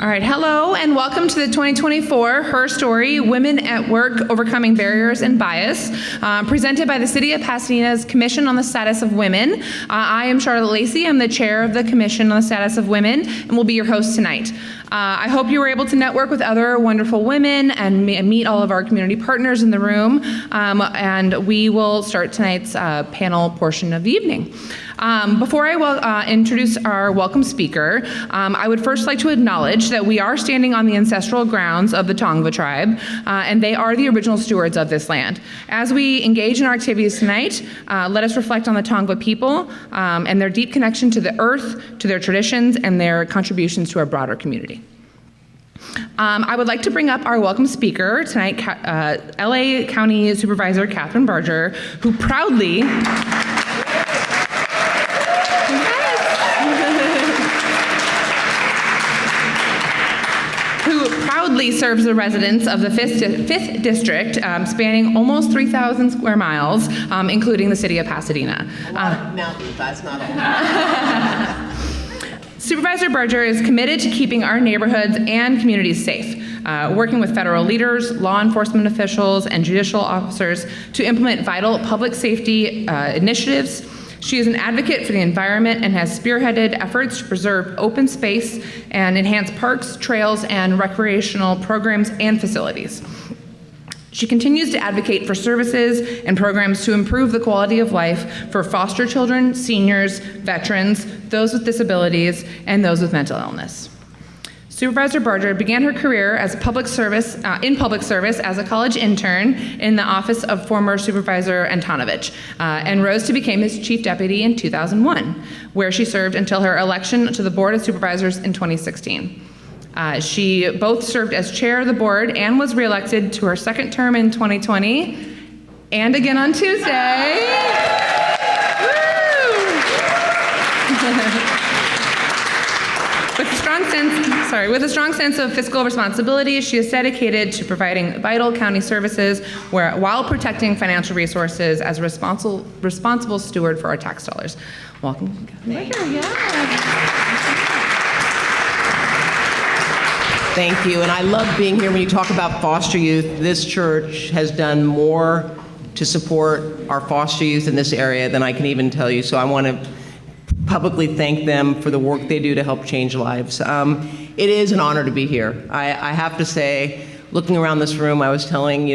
All right, hello and welcome to the 2024 Herstory Women at Work Overcoming Barriers and Bias, presented by the City of Pasadena's Commission on the Status of Women. I am Charlotte Lacey. I'm the chair of the Commission on the Status of Women and will be your host tonight. I hope you were able to network with other wonderful women and meet all of our community partners in the room, and we will start tonight's panel portion of the evening. Before I introduce our welcome speaker, I would first like to acknowledge that we are standing on the ancestral grounds of the Tongva tribe, and they are the original stewards of this land. As we engage in our activities tonight, let us reflect on the Tongva people and their deep connection to the earth, to their traditions, and their contributions to our broader community. I would like to bring up our welcome speaker tonight, LA County Supervisor Catherine Barger, who proudly serves the residents of the 5th District, spanning almost 3,000 square miles, including the city of Pasadena. Mountains, that's not all. Supervisor Barger is committed to keeping our neighborhoods and communities safe, working with federal leaders, law enforcement officials, and judicial officers to implement vital public safety initiatives. She is an advocate for the environment and has spearheaded efforts to preserve open space and enhance parks, trails, and recreational programs and facilities. She continues to advocate for services and programs to improve the quality of life for foster children, seniors, veterans, those with disabilities, and those with mental illness. Supervisor Barger began her career as in public service as a college intern in the office of former Supervisor Antonovich, and rose to become his chief deputy in 2001, where she served until her election to the Board of Supervisors in 2016. She both served as chair of the board and was reelected to her second term in 2020, and again on Tuesday. With a strong sense of fiscal responsibility, she is dedicated to providing vital county services while protecting financial resources as a responsible steward for our tax dollars. Welcome. Thank you, and I love being here when you talk about foster youth. This church has done more to support our foster youth in this area than I can even tell you, so I want to publicly thank them for the work they do to help change lives. It is an honor to be here. I have to say, looking around this room, I was telling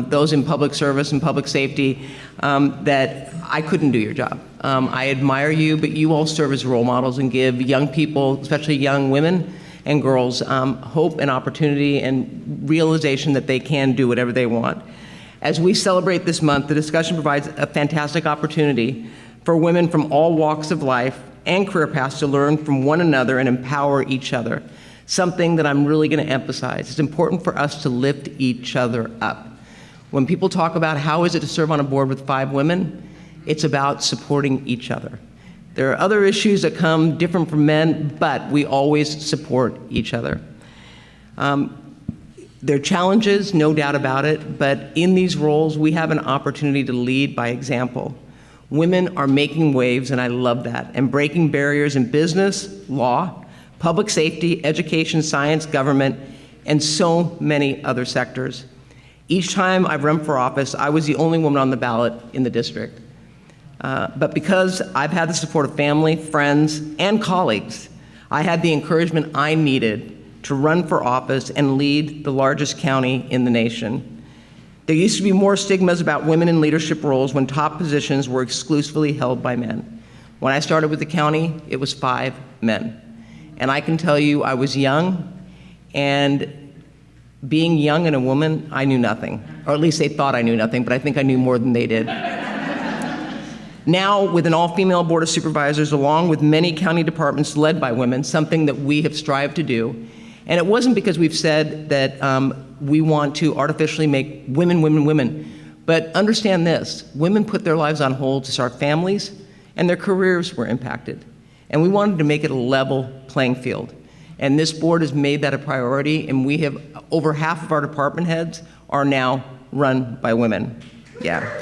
those in public service and public safety that I couldn't do your job. I admire you, but you all serve as role models and give young people, especially young women and girls, hope and opportunity and realization that they can do whatever they want. As we celebrate this month, the discussion provides a fantastic opportunity for women from all walks of life and career paths to learn from one another and empower each other, something that I'm really going to emphasize. It's important for us to lift each other up. When people talk about how is it to serve on a board with 5 women, it's about supporting each other. There are other issues that come different from men, but we always support each other. There are challenges, no doubt about it, but in these roles, we have an opportunity to lead by example. Women are making waves, and I love that, and breaking barriers in business, law, public safety, education, science, government, and so many other sectors. Each time I've run for office, I was the only woman on the ballot in the district. But because I've had the support of family, friends, and colleagues, I had the encouragement I needed to run for office and lead the largest county in the nation. There used to be more stigmas about women in leadership roles when top positions were exclusively held by men. When I started with the county, it was 5 men. And I can tell you, I was young, and being young and a woman, I knew nothing. Or at least they thought I knew nothing, but I think I knew more than they did. Now, with an all-female board of supervisors, along with many county departments led by women, something that we have strived to do, and it wasn't because we've said that we want to artificially make women, women, women. But understand this, women put their lives on hold to start families, and their careers were impacted. And we wanted to make it a level playing field. And this board has made that a priority, and we have, over half of our department heads are now run by women. Yeah.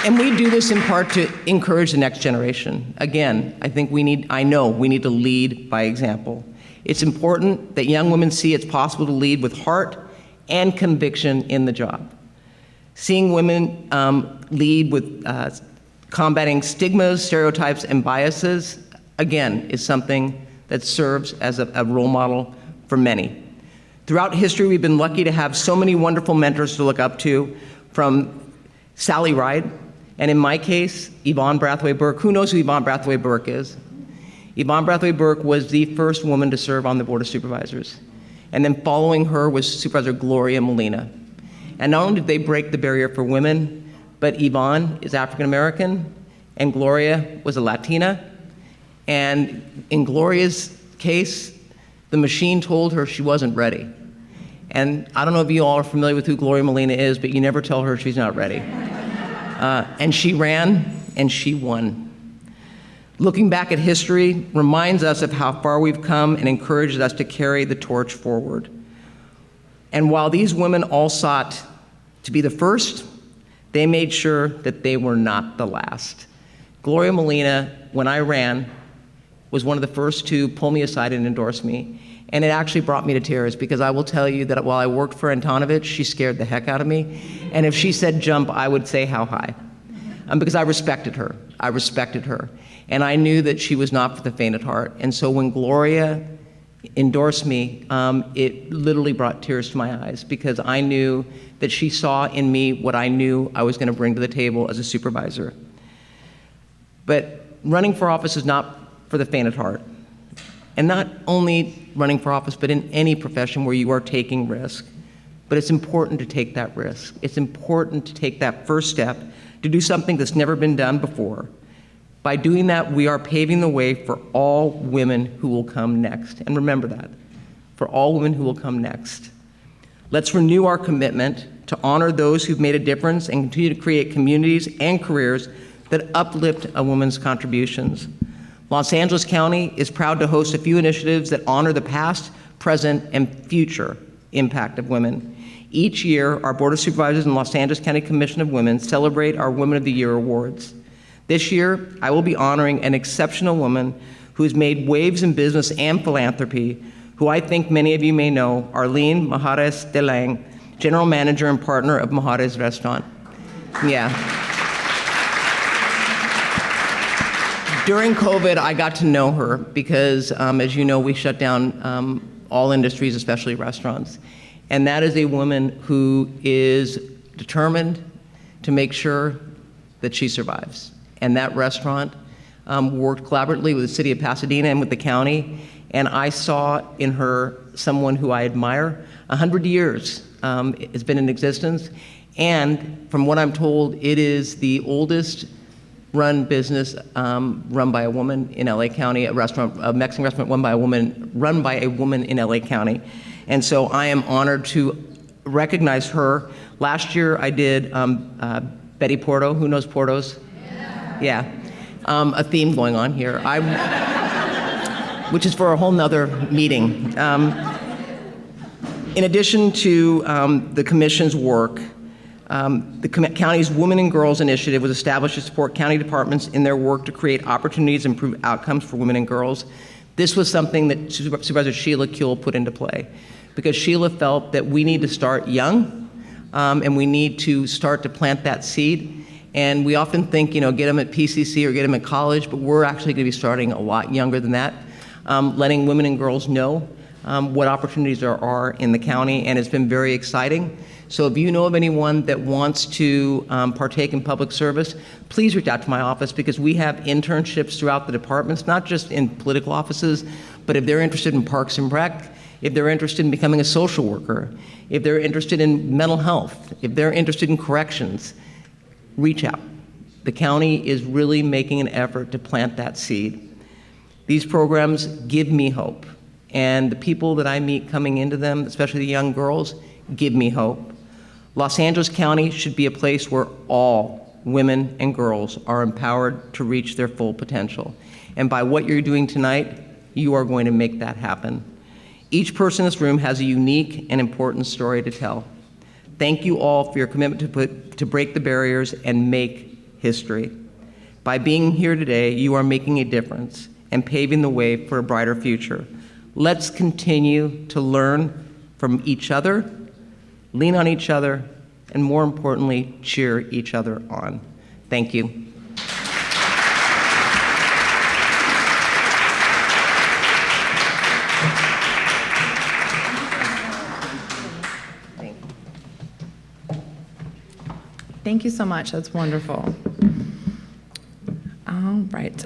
And we do this in part to encourage the next generation. Again, I know we need to lead by example. It's important that young women see it's possible to lead with heart and conviction in the job. Seeing women lead with combating stigmas, stereotypes, and biases, again, is something that serves as a role model for many. Throughout history, we've been lucky to have so many wonderful mentors to look up to, from Sally Ride, and in my case, Yvonne Brathwaite Burke. Who knows who Yvonne Brathwaite Burke is? Yvonne Brathwaite Burke was the first woman to serve on the Board of Supervisors. And then following her was Supervisor Gloria Molina. And not only did they break the barrier for women, but Yvonne is African American, and Gloria was a Latina. And in Gloria's case, the machine told her she wasn't ready. And I don't know if you all are familiar with who Gloria Molina is, but you never tell her she's not ready. And she ran, and she won. Looking back at history reminds us of how far we've come and encourages us to carry the torch forward. And while these women all sought to be the first, they made sure that they were not the last. Gloria Molina, when I ran, was one of the first to pull me aside and endorse me. And it actually brought me to tears, because I will tell you that while I worked for Antonovich, she scared the heck out of me. And if she said jump, I would say how high. Because I respected her. I respected her. And I knew that she was not for the faint at heart. And so when Gloria endorsed me, it literally brought tears to my eyes, because I knew that she saw in me what I knew I was going to bring to the table as a supervisor. But running for office is not for the faint at heart. And not only running for office, but in any profession where you are taking risk. But it's important to take that risk. It's important to take that first step to do something that's never been done before. By doing that, we are paving the way for all women who will come next. And remember that, for all women who will come next. Let's renew our commitment to honor those who've made a difference and continue to create communities and careers that uplift a woman's contributions. Los Angeles County is proud to host a few initiatives that honor the past, present, and future impact of women. Each year, our Board of Supervisors and Los Angeles County Commission of Women celebrate our Women of the Year awards. This year, I will be honoring an exceptional woman who has made waves in business and philanthropy, who I think many of you may know, Arlene Majares de Lang, General Manager and Partner of Majares Restaurant. Yeah. During COVID, I got to know her because, as you know, we shut down all industries, especially restaurants. And that is a woman who is determined to make sure that she survives. And that restaurant worked collaboratively with the city of Pasadena and with the county. And I saw in her someone who I admire. 100 years it's been in existence. And from what I'm told, it is the oldest run business run by a woman in LA County, a Mexican restaurant run by a woman in LA County. And so I am honored to recognize her. Last year I did Betty Porto. Who knows Portos? Yeah. A theme going on here, which is for a whole nother meeting. In addition to the Commission's work, the county's Women and Girls Initiative was established to support county departments in their work to create opportunities and improve outcomes for women and girls. This was something that Supervisor Sheila Kuehl put into play, because Sheila felt that we need to start young, and we need to start to plant that seed. And we often think, get them at PCC or get them at college, but we're actually going to be starting a lot younger than that, letting women and girls know what opportunities there are in the county, and it's been very exciting. So if you know of anyone that wants to partake in public service, please reach out to my office, because we have internships throughout the departments, not just in political offices, but if they're interested in Parks and Rec, if they're interested in becoming a social worker, if they're interested in mental health, if they're interested in corrections, reach out. The county is really making an effort to plant that seed. These programs give me hope, and the people that I meet coming into them, especially the young girls, give me hope. Los Angeles County should be a place where all women and girls are empowered to reach their full potential. And by what you're doing tonight, you are going to make that happen. Each person in this room has a unique and important story to tell. Thank you all for your commitment to break the barriers and make history. By being here today, you are making a difference and paving the way for a brighter future. Let's continue to learn from each other, lean on each other, and more importantly, cheer each other on. Thank you. Thank you so much. That's wonderful. All right.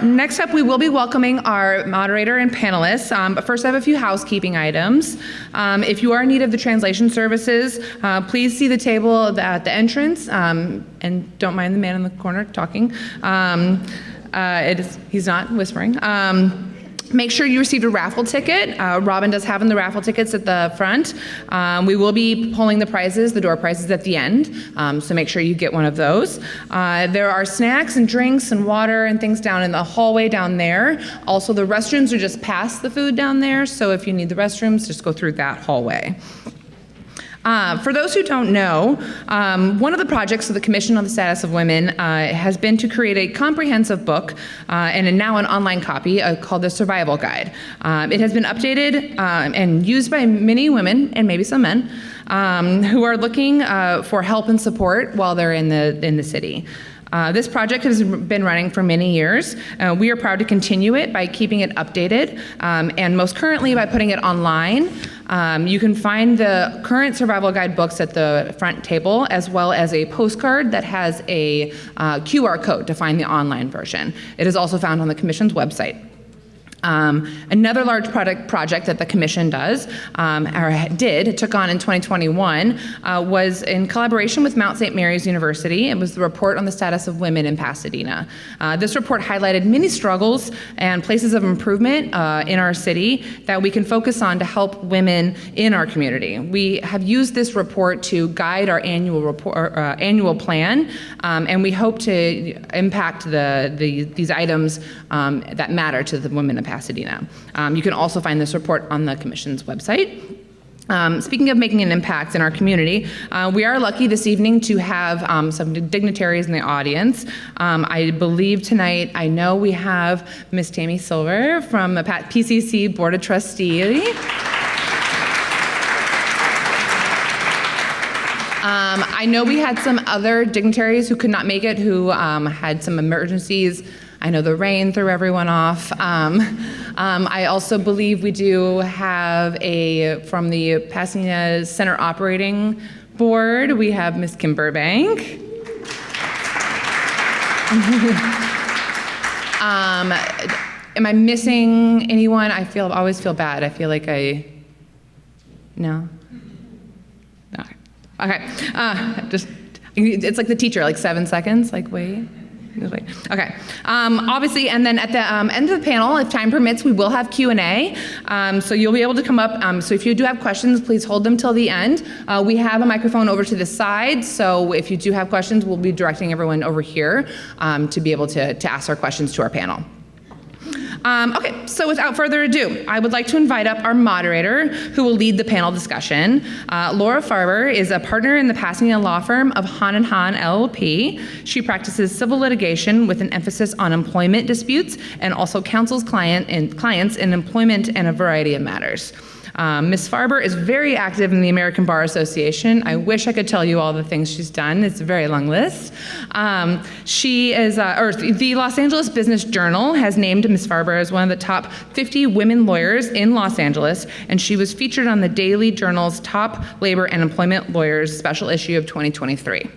Next up, we will be welcoming our moderator and panelists. But first, I have a few housekeeping items. If you are in need of the translation services, please see the table at the entrance, and don't mind the man in the corner talking. He's not whispering. Make sure you received a raffle ticket. Robin does have the raffle tickets at the front. We will be pulling the prizes, the door prizes at the end, so make sure you get one of those. There are snacks and drinks and water and things down in the hallway down there. Also, the restrooms are just past the food down there, so if you need the restrooms, just go through that hallway. For those who don't know, one of the projects of the Commission on the Status of Women has been to create a comprehensive book and now an online copy called the Survival Guide. It has been updated and used by many women and maybe some men who are looking for help and support while they're in the city. This project has been running for many years. We are proud to continue it by keeping it updated, and most currently by putting it online. You can find the current survival guide books at the front table, as well as a postcard that has a QR code to find the online version. It is also found on the Commission's website. Another large project that the Commission took on in 2021, was in collaboration with Mount St. Mary's University. It was the report on the status of women in Pasadena. This report highlighted many struggles and places of improvement in our city that we can focus on to help women in our community. We have used this report to guide our annual plan, and we hope to impact these items that matter to the women of Pasadena. You can also find this report on the Commission's website. Speaking of making an impact in our community, we are lucky this evening to have some dignitaries in the audience. I believe tonight, I know we have Ms. Tammy Silver from the PCC Board of Trustees. I know we had some other dignitaries who could not make it, who had some emergencies. I know the rain threw everyone off. I also believe we do have from the Pasadena Center Operating Board, we have Ms. Kim Burbank. Am I missing anyone? I always feel bad. I feel like no? Okay, it's like the teacher, like 7 seconds, like wait. Okay. Obviously, and then at the end of the panel, if time permits, we will have Q&A. So you'll be able to come up. So if you do have questions, please hold them till the end. We have a microphone over to the side. So if you do have questions, we'll be directing everyone over here to be able to ask our questions to our panel. Okay, so without further ado, I would like to invite up our moderator who will lead the panel discussion. Laura Farber is a partner in the Pasadena law firm of Hahn & Hahn LLP. She practices civil litigation with an emphasis on employment disputes and also counsels clients in employment and a variety of matters. Ms. Farber is very active in the American Bar Association. I wish I could tell you all the things she's done. It's a very long list. The Los Angeles Business Journal has named Ms. Farber as one of the top 50 women lawyers in Los Angeles, and she was featured on the Daily Journal's Top Labor and Employment Lawyers special issue of 2023.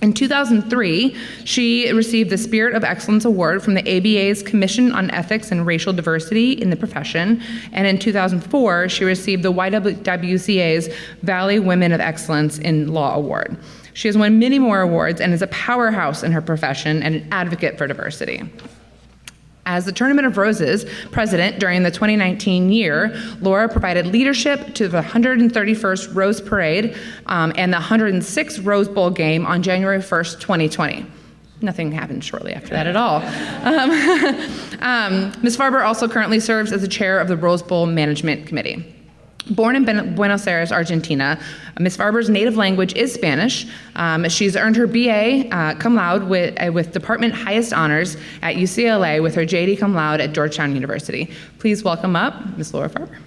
In 2003, she received the Spirit of Excellence Award from the ABA's Commission on Ethics and Racial Diversity in the Profession, and in 2004, she received the YWCA's Valley Women of Excellence in Law Award. She has won many more awards and is a powerhouse in her profession and an advocate for diversity. As the Tournament of Roses president during the 2019 year, Laura provided leadership to the 131st Rose Parade and the 106th Rose Bowl game on January 1st, 2020. Nothing happened shortly after that at all. Ms. Farber also currently serves as the chair of the Rose Bowl Management Committee. Born in Buenos Aires, Argentina, Ms. Farber's native language is Spanish. She's earned her BA cum laude with department highest honors at UCLA with her JD cum laude at Georgetown University. Please welcome up Ms. Laura Farber.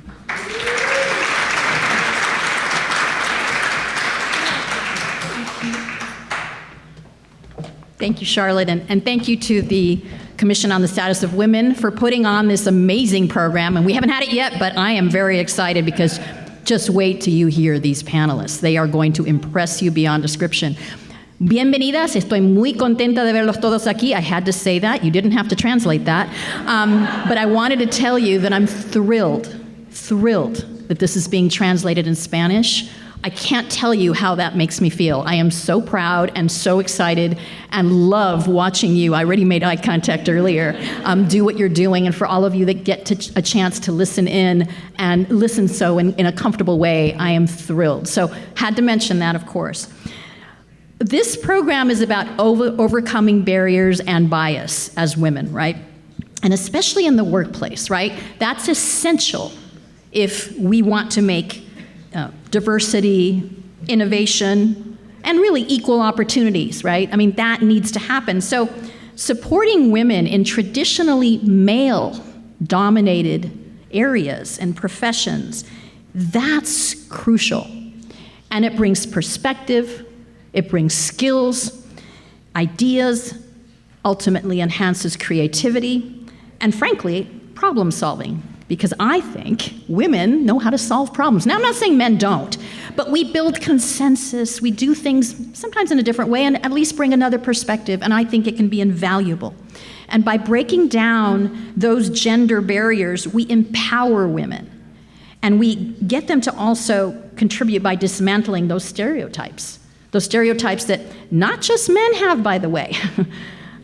Thank you, Charlotte, and thank you to the Commission on the Status of Women for putting on this amazing program. And we haven't had it yet, but I am very excited because just wait till you hear these panelists. They are going to impress you beyond description. Bienvenidas, estoy muy contenta de verlos todos aquí. I had to say that, you didn't have to translate that. But I wanted to tell you that I'm thrilled that this is being translated in Spanish. I can't tell you how that makes me feel. I am so proud and so excited and love watching you. I already made eye contact earlier. Do what you're doing, and for all of you that get a chance to listen in and listen so in a comfortable way, I am thrilled. So had to mention that, of course. This program is about overcoming barriers and bias as women, right? And especially in the workplace, right? That's essential if we want to make diversity, innovation, and really equal opportunities, right? I mean, that needs to happen. So supporting women in traditionally male-dominated areas and professions, that's crucial. And it brings perspective, it brings skills, ideas, ultimately enhances creativity, and frankly, problem solving. Because I think women know how to solve problems. Now, I'm not saying men don't, but we build consensus, we do things sometimes in a different way, and at least bring another perspective, and I think it can be invaluable. And by breaking down those gender barriers, we empower women, and we get them to also contribute by dismantling those stereotypes that not just men have, by the way,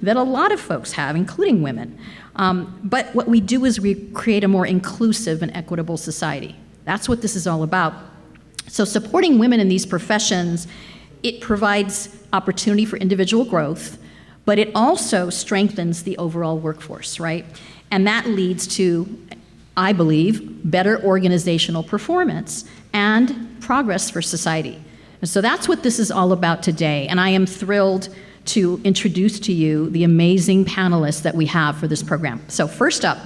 that a lot of folks have, including women. But what we do is we create a more inclusive and equitable society. That's what this is all about. So supporting women in these professions, it provides opportunity for individual growth, but it also strengthens the overall workforce, right? And that leads to, I believe, better organizational performance and progress for society. And so that's what this is all about today, and I am thrilled to introduce to you the amazing panelists that we have for this program. So first up,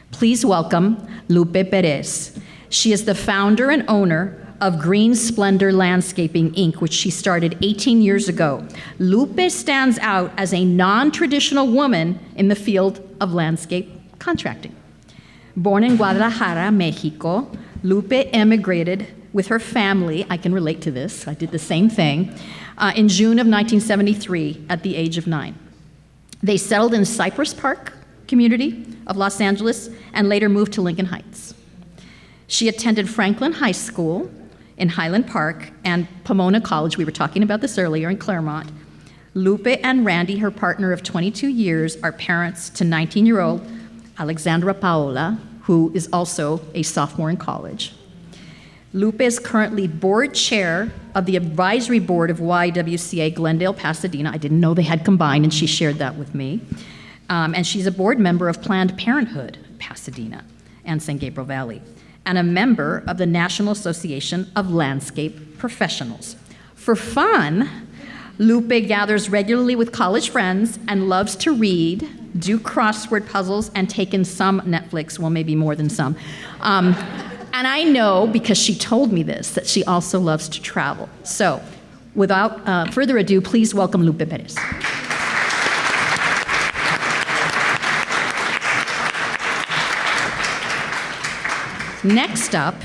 please welcome Lupe Perez. She is the founder and owner of Green Splendor Landscaping, Inc., which she started 18 years ago. Lupe stands out as a non-traditional woman in the field of landscape contracting. Born in Guadalajara, Mexico, Lupe emigrated with her family. I can relate to this, I did the same thing. In June of 1973 at the age of 9. They settled in Cypress Park community of Los Angeles and later moved to Lincoln Heights. She attended Franklin High School in Highland Park and Pomona College, we were talking about this earlier, in Claremont. Lupe and Randy, her partner of 22 years, are parents to 19-year-old Alexandra Paola, who is also a sophomore in college. Lupe is currently board chair of the advisory board of YWCA Glendale, Pasadena. I didn't know they had combined, and she shared that with me. And she's a board member of Planned Parenthood, Pasadena, and San Gabriel Valley, and a member of the National Association of Landscape Professionals. For fun, Lupe gathers regularly with college friends and loves to read, do crossword puzzles, and take in some Netflix, well, maybe more than some. And I know, because she told me this, that she also loves to travel. So, without further ado, please welcome Lupe Perez. Next up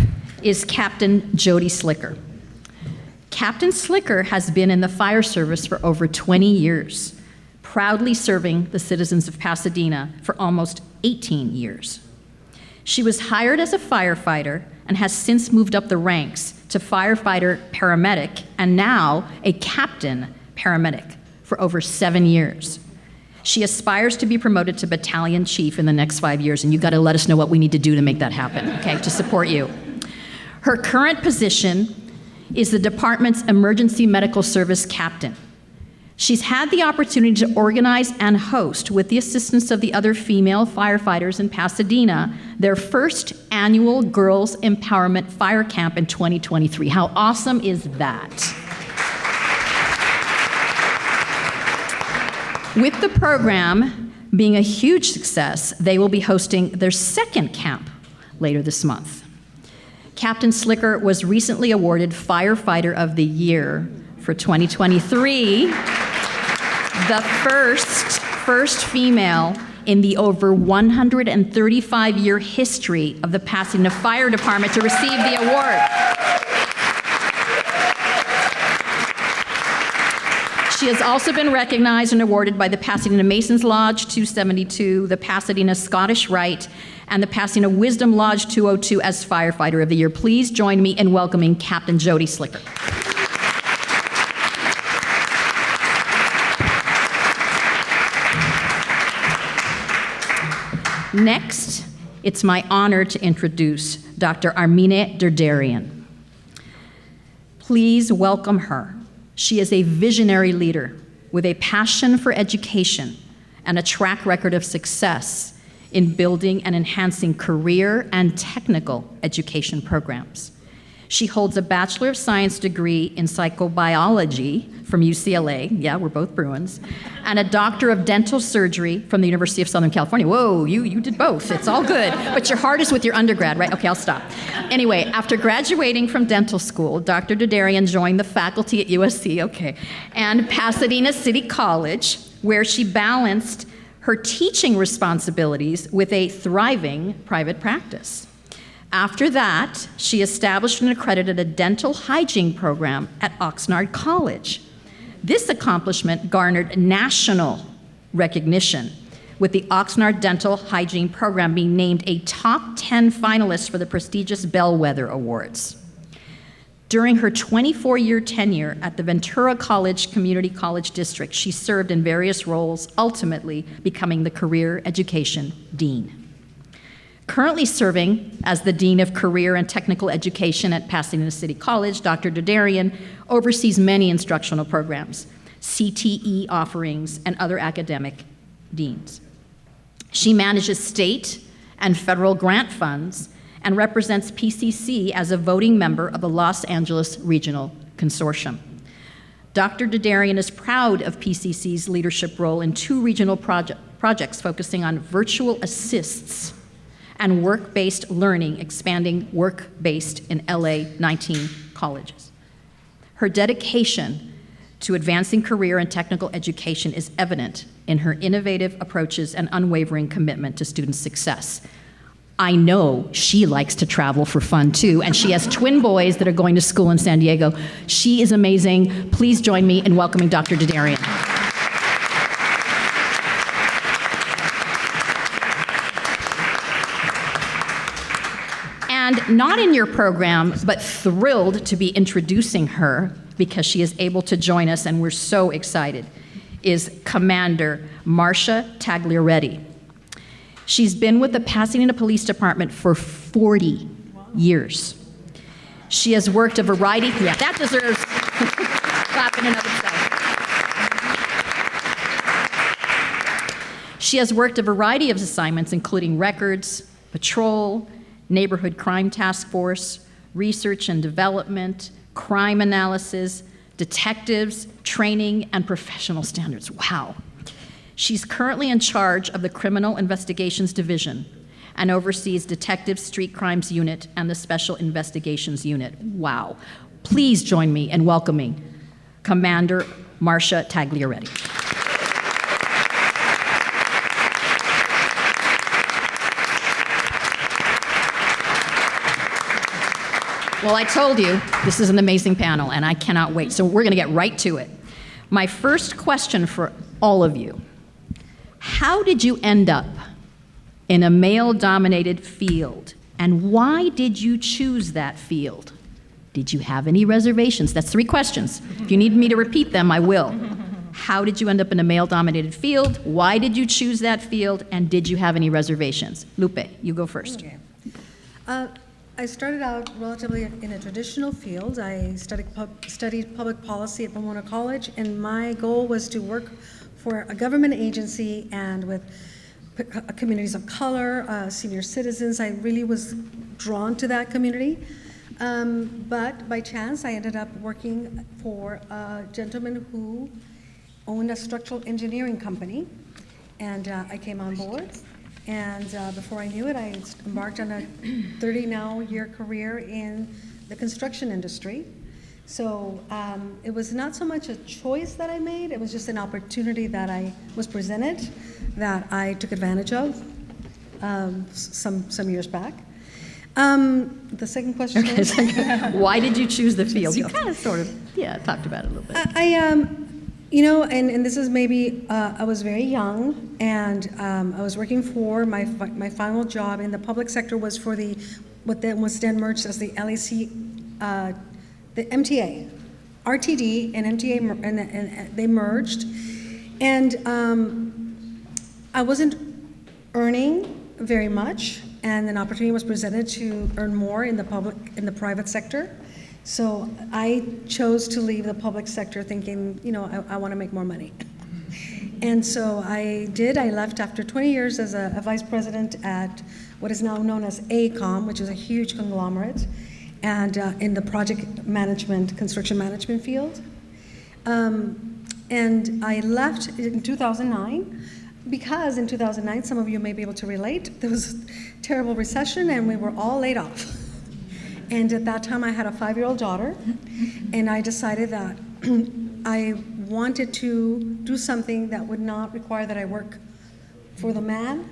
is Captain Jody Slicker. Captain Slicker has been in the fire service for over 20 years, proudly serving the citizens of Pasadena for almost 18 years. She was hired as a firefighter and has since moved up the ranks to firefighter paramedic and now a captain paramedic for over 7 years. She aspires to be promoted to battalion chief in the next 5 years, and you've got to let us know what we need to do to make that happen, okay, to support you. Her current position is the department's emergency medical service captain. She's had the opportunity to organize and host, with the assistance of the other female firefighters in Pasadena, their first annual Girls Empowerment Fire Camp in 2023. How awesome is that? With the program being a huge success, they will be hosting their second camp later this month. Captain Slicker was recently awarded Firefighter of the Year for 2023, the first female in the over 135-year history of the Pasadena Fire Department to receive the award. She has also been recognized and awarded by the Pasadena Masons Lodge 272, the Pasadena Scottish Rite, and the Pasadena Wisdom Lodge 202 as Firefighter of the Year. Please join me in welcoming Captain Jody Slicker. Next, it's my honor to introduce Dr. Armine Derderian. Please welcome her. She is a visionary leader with a passion for education and a track record of success in building and enhancing career and technical education programs. She holds a Bachelor of Science degree in psychobiology from UCLA, yeah, we're both Bruins, and a Doctor of Dental Surgery from the University of Southern California. Whoa, you did both, it's all good. But your heart is with your undergrad, right? Okay, I'll stop. Anyway, after graduating from dental school, Dr. Derderian joined the faculty at USC, okay, and Pasadena City College, where she balanced her teaching responsibilities with a thriving private practice. After that, she established and accredited a dental hygiene program at Oxnard College. This accomplishment garnered national recognition, with the Oxnard Dental Hygiene Program being named a top 10 finalist for the prestigious Bellwether Awards. During her 24-year tenure at the Ventura College Community College District, she served in various roles, ultimately becoming the Career Education Dean. Currently serving as the Dean of Career and Technical Education at Pasadena City College, Dr. Derderian oversees many instructional programs, CTE offerings, and other academic deans. She manages state and federal grant funds and represents PCC as a voting member of the Los Angeles Regional Consortium. Dr. Derderian is proud of PCC's leadership role in two regional projects focusing on virtual assists and work-based learning, expanding work-based in LA 19 colleges. Her dedication to advancing career and technical education is evident in her innovative approaches and unwavering commitment to student success. I know she likes to travel for fun too, and she has twin boys that are going to school in San Diego. She is amazing. Please join me in welcoming Dr. Derderian. And not in your program, but thrilled to be introducing her because she is able to join us, and we're so excited, is Commander Marcia Tagliaretti. She's been with the Pasadena Police Department for 40 years. She has worked a variety, yeah, that deserves clap in and of itself. She has worked a variety of assignments, including records, patrol, neighborhood crime task force, research and development, crime analysis, detectives, training, and professional standards. Wow. She's currently in charge of the Criminal Investigations Division and oversees Detective Street Crimes Unit and the Special Investigations Unit. Wow. Please join me in welcoming Commander Marcia Tagliaretti. Well, I told you this is an amazing panel, and I cannot wait. So we're going to get right to it. My first question for all of you: how did you end up in a male-dominated field, and why did you choose that field? Did you have any reservations? That's 3 questions. If you need me to repeat them, I will. How did you end up in a male-dominated field? Why did you choose that field? And did you have any reservations? Lupe, you go first. Okay. I started out relatively in a traditional field. I studied public policy at Pomona College, and my goal was to work for a government agency and with communities of color, senior citizens. I really was drawn to that community. But by chance, I ended up working for a gentleman who owned a structural engineering company, and I came on board. And before I knew it, I embarked on a 30-now-year career in the construction industry. So it was not so much a choice that I made, it was just an opportunity that I was presented that I took advantage of some years back. The second question was? Why did you choose the field? You kind of sort of, talked about it a little bit. And this is maybe, I was very young, and I was working for my final job in the public sector was for what then was then merged as the LAC, the MTA, RTD and MTA, and they merged, and I wasn't earning very much, and an opportunity was presented to earn more in the private sector. So I chose to leave the public sector thinking, I want to make more money. And so I did. I left after 20 years as a vice president at what is now known as AECOM, which is a huge conglomerate, and in the project management, construction management field. And I left in 2009 because in 2009, some of you may be able to relate, there was a terrible recession and we were all laid off. And at that time, I had a 5-year-old daughter, and I decided that I wanted to do something that would not require that I work for the man,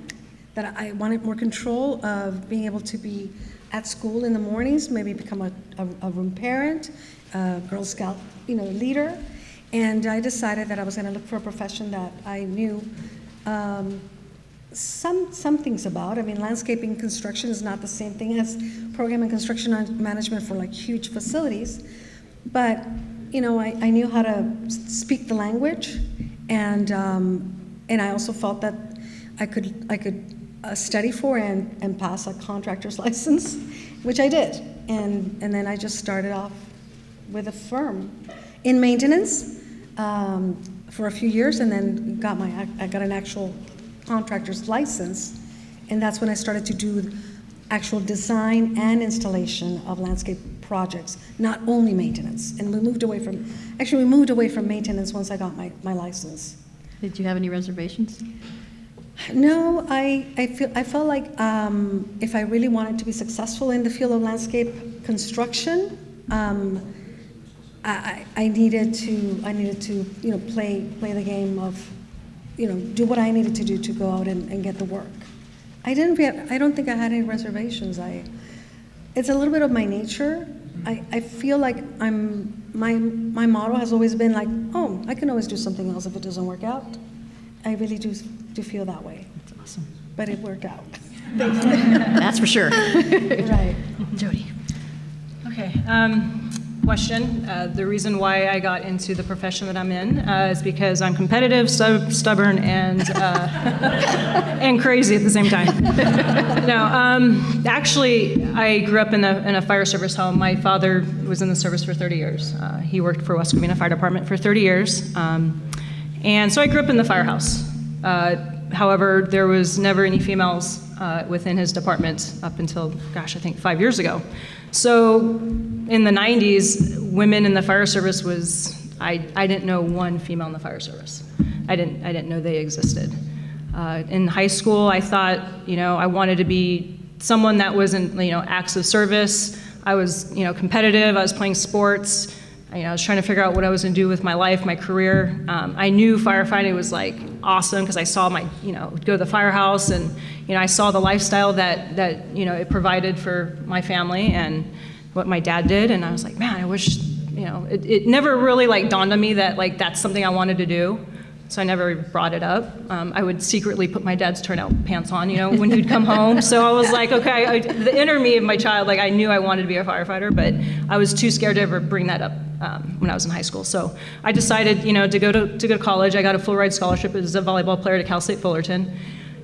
that I wanted more control of being able to be at school in the mornings, maybe become a room parent, a Girl Scout, leader. And I decided that I was going to look for a profession that I knew some things about. I mean, landscaping construction is not the same thing as program and construction management for like huge facilities, but I knew how to speak the language, and I also felt that I could study for and pass a contractor's license, which I did, and then I just started off with a firm in maintenance for a few years, and then I got an actual contractor's license, and that's when I started to do actual design and installation of landscape projects, not only maintenance. And we moved away from maintenance once I got my license. Did you have any reservations? No, I felt like if I really wanted to be successful in the field of landscape construction, I needed to play the game of do what I needed to do to go out and get the work. I don't think I had any reservations. It's a little bit of my nature. I feel like my motto has always been like, oh, I can always do something else if it doesn't work out. I really do feel that way. That's awesome. But it worked out. That's for sure. Right. Jody. Okay. Question. The reason why I got into the profession that I'm in is because I'm competitive, stubborn, and and crazy at the same time. No, actually, I grew up in a fire service home. My father was in the service for 30 years. He worked for West Covina Fire Department for 30 years, and so I grew up in the firehouse. However, there was never any females within his department up until, I think 5 years ago. So in the 90s, women in the fire service I didn't know one female in the fire service. I didn't know they existed. In high school, I thought, I wanted to be someone that was in, acts of service. I was, competitive. I was playing sports. I was trying to figure out what I was going to do with my life, my career. I knew firefighting was awesome because I saw go to the firehouse, and I saw the lifestyle that it provided for my family and what my dad did, and I was like, man, I wish it never really dawned on me that that's something I wanted to do. So I never brought it up. I would secretly put my dad's turnout pants on, when he'd come home. So I was like, okay, the inner me of my child, I knew I wanted to be a firefighter, but I was too scared to ever bring that up when I was in high school. So I decided, to go to college. I got a full ride scholarship as a volleyball player to Cal State Fullerton.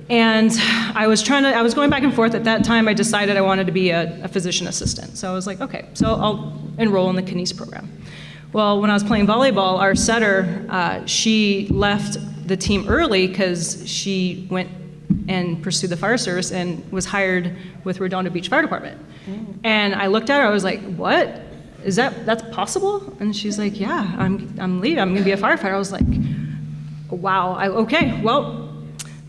And I was going back and forth. At that time, I decided I wanted to be a physician assistant. So I was like, okay, so I'll enroll in the kines program. Well, when I was playing volleyball, our setter, she left the team early because she went and pursued the fire service and was hired with Redondo Beach Fire Department. And I looked at her, I was like, what? That's possible? And she's like, yeah, I'm leaving, I'm gonna be a firefighter. I was like, wow, okay, well,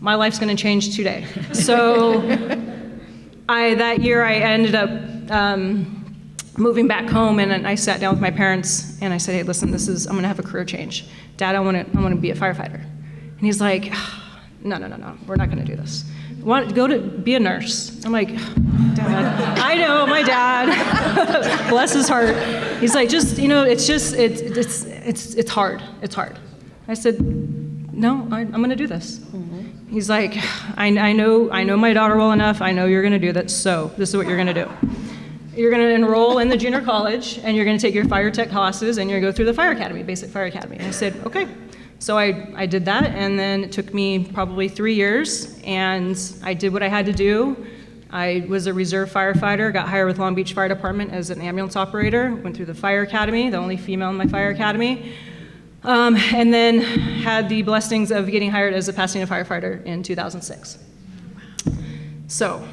my life's gonna change today. So that year I ended up moving back home, and I sat down with my parents and I said, hey, listen, I'm gonna have a career change. Dad, I wanna be a firefighter. And he's like, no, we're not gonna do this. Go to be a nurse. I'm like, Dad, I know, my dad, bless his heart. He's like, it's hard. I said, no, I'm gonna do this. He's like, I know my daughter well enough, I know you're gonna do that, so this is what you're gonna do. You're gonna enroll in the junior college, and you're gonna take your fire tech classes, and you're gonna go through the fire academy, basic fire academy. And I said, okay. So I did that, and then it took me probably 3 years, and I did what I had to do. I was a reserve firefighter, got hired with Long Beach Fire Department as an ambulance operator, went through the fire academy, the only female in my fire academy, and then had the blessings of getting hired as a Pasadena firefighter in 2006. So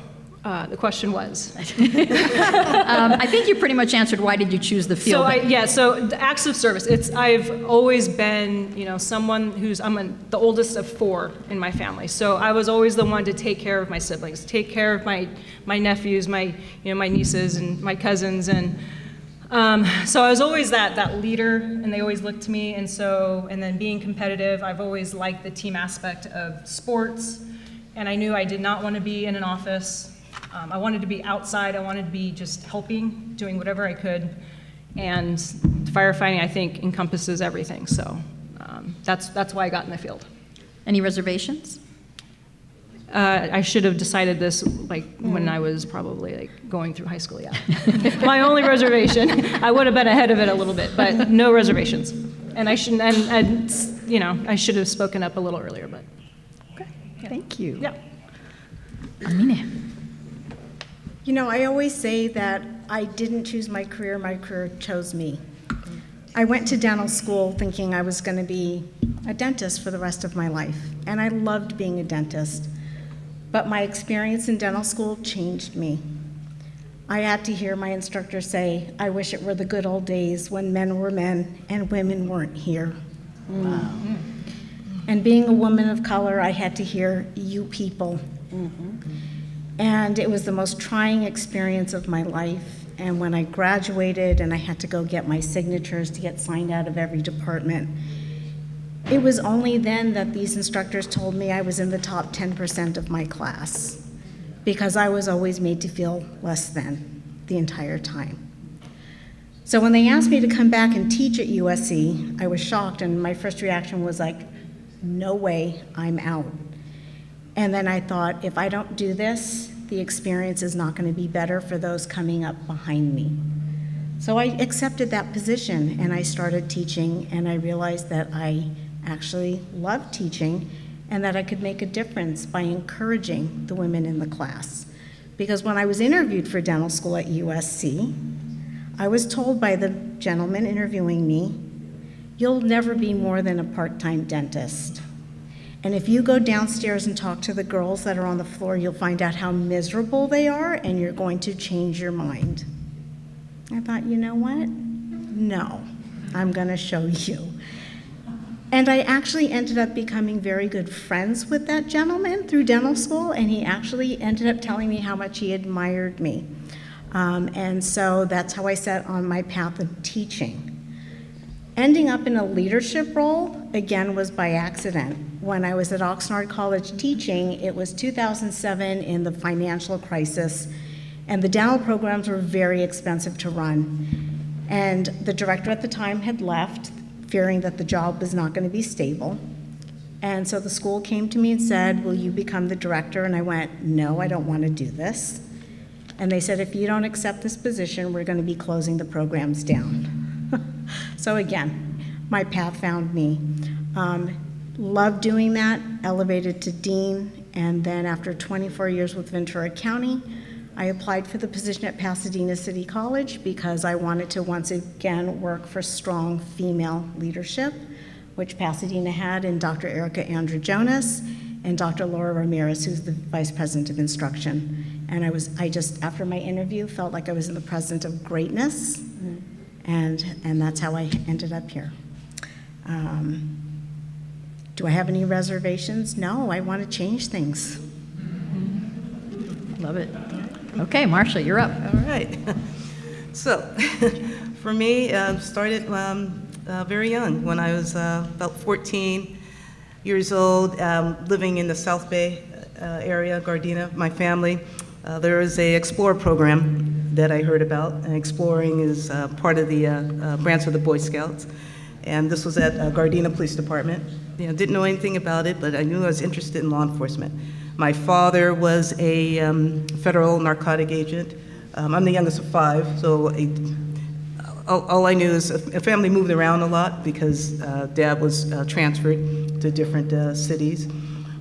the question was? I think you pretty much answered why did you choose the field. So the acts of service. I've always been, someone I'm the oldest of 4 in my family. So I was always the one to take care of my siblings, take care of my nephews, my nieces and my cousins, and so I was always that leader, and they always looked to me. And then being competitive, I've always liked the team aspect of sports, and I knew I did not want to be in an office. I wanted to be outside. I wanted to be just helping, doing whatever I could. And firefighting, I think, encompasses everything. So that's why I got in the field. Any reservations? I should have decided this when I was probably going through high school. Yeah, my only reservation. I would have been ahead of it a little bit, but no reservations. And I shouldn't. And I should have spoken up a little earlier. But Okay. Thank you. Yeah. Amina. I always say that I didn't choose my career chose me. I went to dental school thinking I was going to be a dentist for the rest of my life, and I loved being a dentist. But my experience in dental school changed me. I had to hear my instructor say, I wish it were the good old days when men were men and women weren't here. Wow. And being a woman of color, I had to hear, you people. And it was the most trying experience of my life. And when I graduated and I had to go get my signatures to get signed out of every department, it was only then that these instructors told me I was in the top 10% of my class, because I was always made to feel less than the entire time. So when they asked me to come back and teach at USC, I was shocked, and my first reaction was like, no way, I'm out. And then I thought, if I don't do this, the experience is not going to be better for those coming up behind me. So I accepted that position, and I started teaching, and I realized that I actually loved teaching and that I could make a difference by encouraging the women in the class. Because when I was interviewed for dental school at USC, I was told by the gentleman interviewing me, you'll never be more than a part-time dentist. And if you go downstairs and talk to the girls that are on the floor, you'll find out how miserable they are, and you're going to change your mind. I thought, you know what? No, I'm going to show you. And I actually ended up becoming very good friends with that gentleman through dental school, and he actually ended up telling me how much he admired me. And so that's how I set on my path of teaching. Ending up in a leadership role, again, was by accident. When I was at Oxnard College teaching, it was 2007 in the financial crisis, and the dental programs were very expensive to run. And the director at the time had left, fearing that the job was not going to be stable. And so the school came to me and said, will you become the director? And I went, no, I don't want to do this. And they said, if you don't accept this position, we're going to be closing the programs down. So again, my path found me. Loved doing that, elevated to dean, And then after 24 years with Ventura County, I applied for the position at Pasadena City College because I wanted to once again work for strong female leadership, which Pasadena had in Dr. Erica Andrew Jonas and Dr. Laura Ramirez, who's the Vice President of Instruction. And I just, after my interview, felt like I was in the presence of greatness, and that's how I ended up here. Do I have any reservations? No, I want to change things. Love it. Okay, Marcia, you're up. All right. So, for me, started very young, when I was about 14 years old, living in the South Bay area, Gardena, my family. There was a Explore program that I heard about, and Exploring is part of the branch of the Boy Scouts. And this was at Gardena Police Department. You know, didn't know anything about it, but I knew I was interested in law enforcement. My father was a federal narcotic agent. I'm the youngest of 5, so all I knew is a family moved around a lot because Dad was transferred to different cities.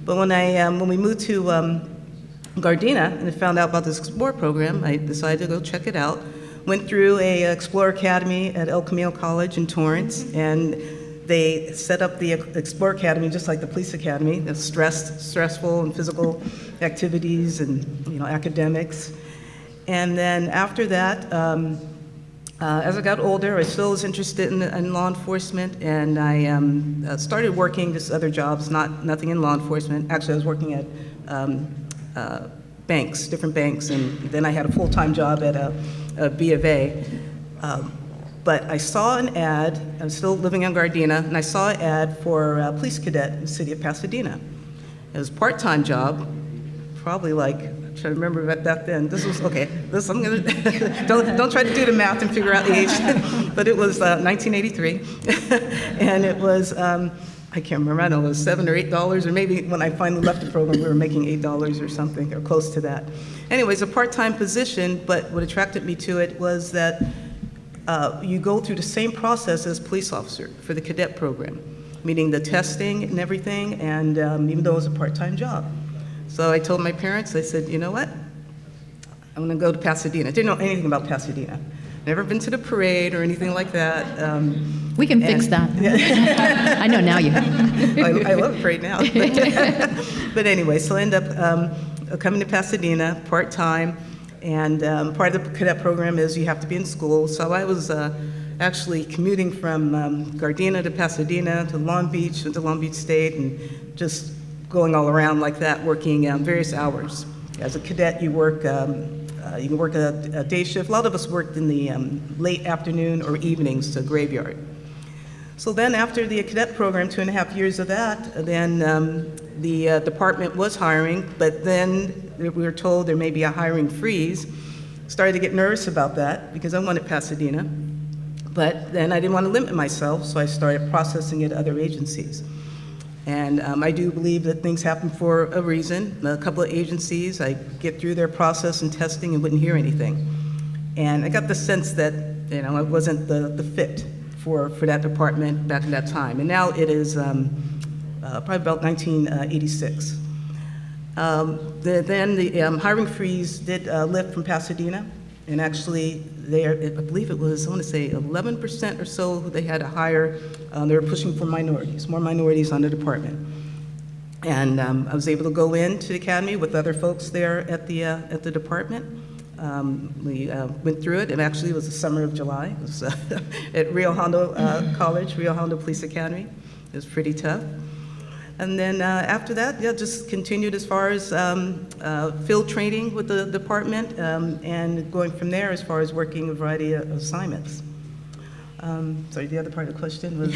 But when we moved to Gardena and I found out about this Explore program, I decided to go check it out. Went through a Explore Academy at El Camino College in Torrance, and they set up the Explore Academy just like the police academy. It's stressful and physical activities and academics. And then after that, as I got older, I still was interested in law enforcement, and I started working just other jobs, nothing in law enforcement. Actually, I was working at banks, different banks, and then I had a full-time job at a B of A. But I saw an ad, I was still living in Gardena, and I saw an ad for a police cadet in the city of Pasadena. It was a part-time job, probably like, I'm trying to remember back then. This was, okay, I'm gonna, don't try to do the math and figure out the age, but it was 1983. And it was, I can't remember, I don't know, it was $7 or $8, or maybe when I finally left the program, we were making $8 or something, or close to that. Anyways, a part-time position, but what attracted me to it was that you go through the same process as police officer for the cadet program, meaning the testing and everything, and even though it was a part-time job. So I told my parents, I said, you know what? I'm gonna go to Pasadena. Didn't know anything about Pasadena. Never been to the parade or anything like that. We can fix that. I know now you have. I love parade now. But anyway, so I ended up coming to Pasadena part-time, and part of the cadet program is you have to be in school. So I was actually commuting from Gardena to Pasadena to Long Beach, to Long Beach State, and just going all around like that, working various hours. As a cadet, you work, you can work a day shift. A lot of us worked in the late afternoon or evenings to graveyard. So then after the cadet program, 2.5 years of that, then the department was hiring, but then we were told there may be a hiring freeze. Started to get nervous about that because I wanted Pasadena, but then I didn't want to limit myself, so I started processing it at other agencies. And I do believe that things happen for a reason. A couple of agencies, I get through their process and testing and wouldn't hear anything. And I got the sense that I wasn't the fit for that department back at that time. And now it is probably about 1986. Then the hiring freeze did lift from Pasadena, and actually I believe it was, I want to say 11% or so they had to hire. They were pushing for minorities, more minorities on the department. And I was able to go into the academy with other folks there at the department. We went through it, and actually it was the summer of July. It was at Rio Hondo College, Rio Hondo Police Academy. It was pretty tough. And then after that, just continued as far as field training with the department, and going from there as far as working a variety of assignments. Sorry, the other part of the question was...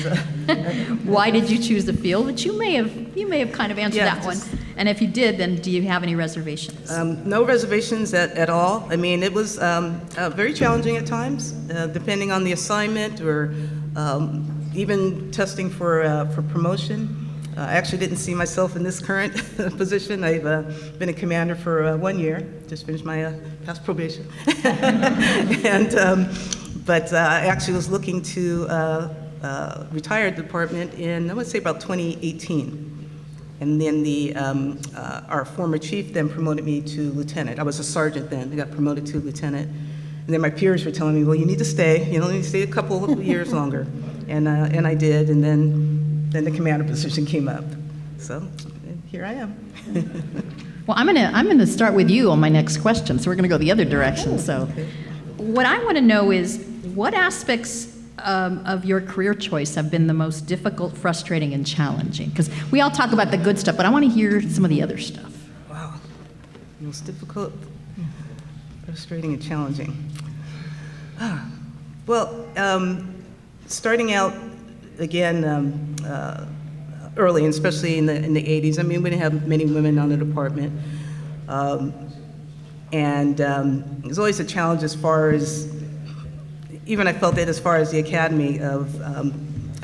Why did you choose the field? But you may have kind of answered that one. And if you did, then do you have any reservations? No reservations at all. I mean, it was very challenging at times, depending on the assignment or even testing for promotion. I actually didn't see myself in this current position. I've been a commander for 1 year, just finished my past probation. But I actually was looking to retire the department in, I would say, about 2018. And then our former chief then promoted me to lieutenant. I was a sergeant then. I got promoted to lieutenant. And then my peers were telling me, well, you need to stay. You know, you need to stay a couple of years longer. And I did. And then the commander position came up. So here I am. Well, I'm gonna start with you on my next question, so we're gonna go the other direction. So, what I want to know is what aspects of your career choice have been the most difficult, frustrating, and challenging? Because we all talk about the good stuff, but I want to hear some of the other stuff. Wow. Most difficult, frustrating, and challenging. Well, starting out again early, and especially in the 80s, I mean, we didn't have many women on the department. And it was always a challenge as far as, even I felt it as far as the academy of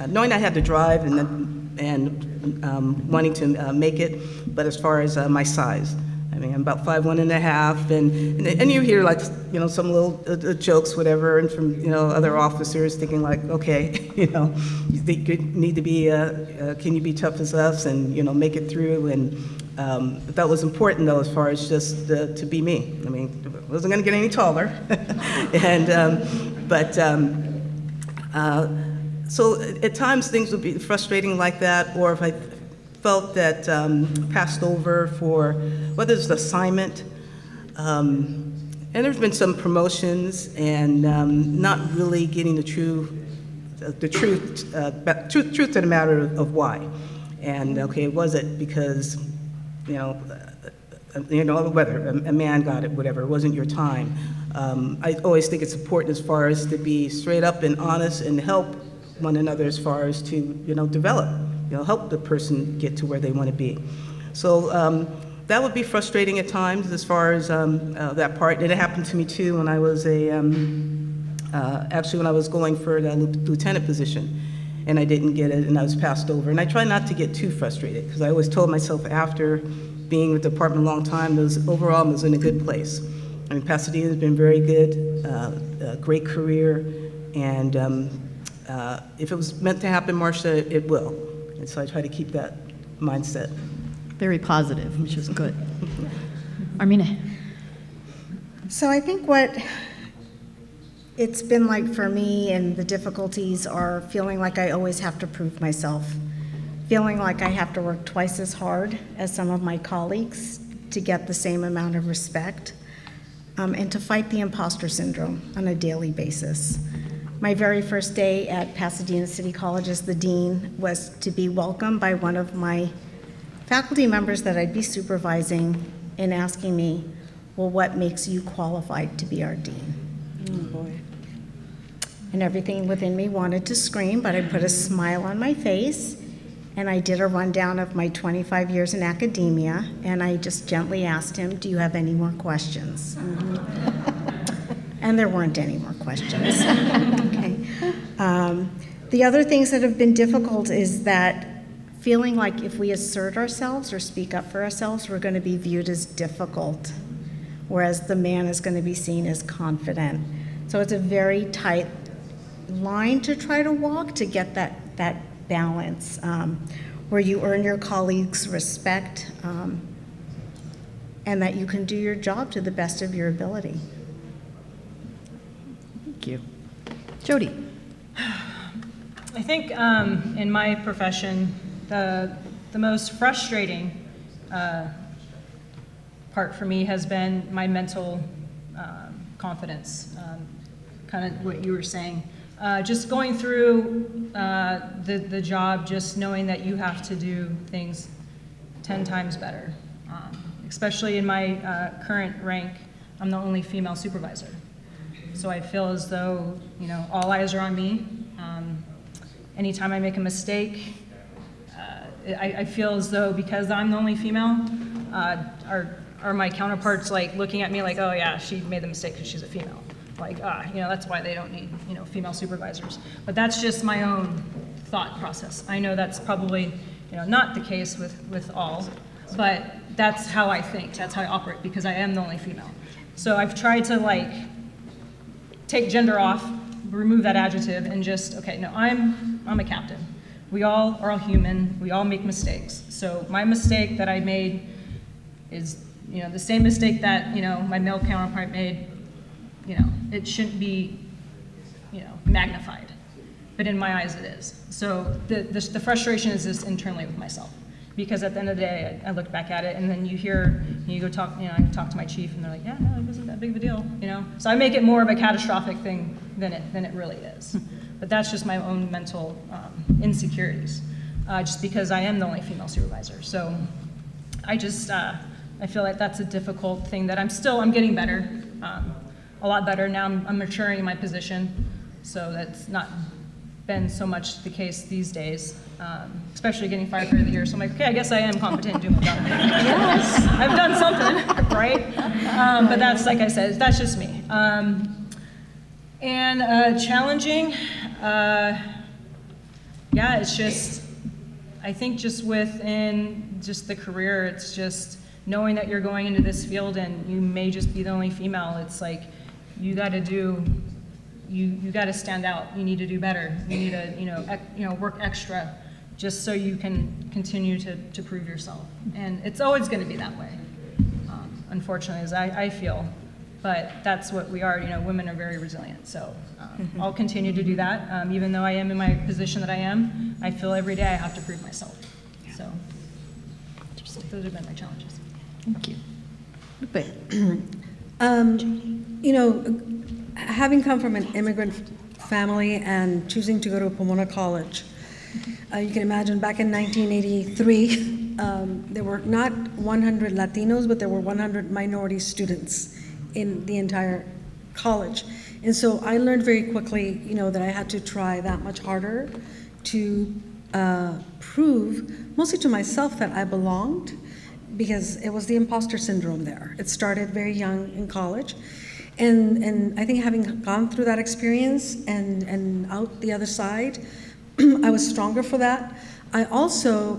knowing I had to drive and wanting to make it, but as far as my size. I mean, I'm about 5'1½", and you hear like, you know, some little jokes, whatever, and from, you know, other officers thinking like, okay, you know, you think you need to be, can you be tough as us and, you know, make it through, and that was important though as far as just to be me. I mean, I wasn't going to get any taller, so at times things would be frustrating like that, or if I felt that passed over for whether it's an assignment, and there's been some promotions and not really getting the truth to the matter of why. And okay, was it because, you know, whether a man got it, whatever, it wasn't your time. I always think it's important as far as to be straight up and honest and help one another as far as to, you know, develop, you know, help the person get to where they want to be. So that would be frustrating at times as far as that part. And it happened to me too when I was actually when I was going for the lieutenant position, and I didn't get it, and I was passed over. And I try not to get too frustrated, because I always told myself after being with the department a long time, overall I was in a good place. I mean, Pasadena has been very good, a great career, and if it was meant to happen, Marcia, it will. And so I try to keep that mindset. Very positive, which is good. Armina. So I think what it's been like for me, and the difficulties are feeling like I always have to prove myself, feeling like I have to work twice as hard as some of my colleagues to get the same amount of respect, and to fight the imposter syndrome on a daily basis. My very first day at Pasadena City College as the dean was to be welcomed by one of my faculty members that I'd be supervising and asking me, well, what makes you qualified to be our dean? Oh, boy. And everything within me wanted to scream, but I put a smile on my face, and I did a rundown of my 25 years in academia, and I just gently asked him, do you have any more questions? And there weren't any more questions. Okay. The other things that have been difficult is that feeling like if we assert ourselves or speak up for ourselves, we're going to be viewed as difficult, whereas the man is going to be seen as confident. So it's a very tight line to try to walk to get that balance where you earn your colleagues' respect and that you can do your job to the best of your ability. Thank you. Jody. I think in my profession, the most frustrating part for me has been my mental confidence, kind of what you were saying. Just going through the job, just knowing that you have to do things 10 times better. Especially in my current rank, I'm the only female supervisor. So I feel as though, you know, all eyes are on me. Anytime I make a mistake, I feel as though because I'm the only female, are my counterparts like looking at me like, oh yeah, she made the mistake because she's a female. Like, you know, that's why they don't need, you know, female supervisors. But that's just my own thought process. I know that's probably, you know, not the case with all, but that's how I think, that's how I operate, because I am the only female. So I've tried to like take gender off, remove that adjective, and just, okay, no, I'm a captain. we all are human, we all make mistakes. So my mistake that I made is, the same mistake that, my male counterpart made. It shouldn't be, magnified. But in my eyes, it is. So the frustration is just internally with myself. Because at the end of the day, I look back at it, and then you go talk, I talk to my chief, and they're like, yeah, no, it wasn't that big of a deal, So I make it more of a catastrophic thing than it really is. But that's just my own mental insecurities, just because I am the only female supervisor. So I just, I feel like that's a difficult thing that I'm getting better, a lot better. Now I'm maturing in my position, so that's not been so much the case these days, especially getting firefighter of the year. So I'm like, okay, I guess I am competent in doing my job. Yes, I've done something, right? But that's, like I said, that's just me. And challenging, yeah, it's just, I think just within just the career, it's just knowing that you're going into this field and you may just be the only female. It's like, you got to stand out. You need to do better. You need to, work extra just so you can continue to prove yourself. And it's always going to be that way, unfortunately, as I feel. But that's what we are. Women are very resilient. So I'll continue to do that. Even though I am in my position that I am, I feel every day I have to prove myself. So those have been my challenges. Thank you. Having come from an immigrant family and choosing to go to Pomona College, you can imagine back in 1983, there were not 100 Latinos, but there were 100 minority students in the entire college. And so I learned very quickly, that I had to try that much harder to prove, mostly to myself, that I belonged, because it was the imposter syndrome there. It started very young in college. And I think having gone through that experience and out the other side, I was stronger for that. I also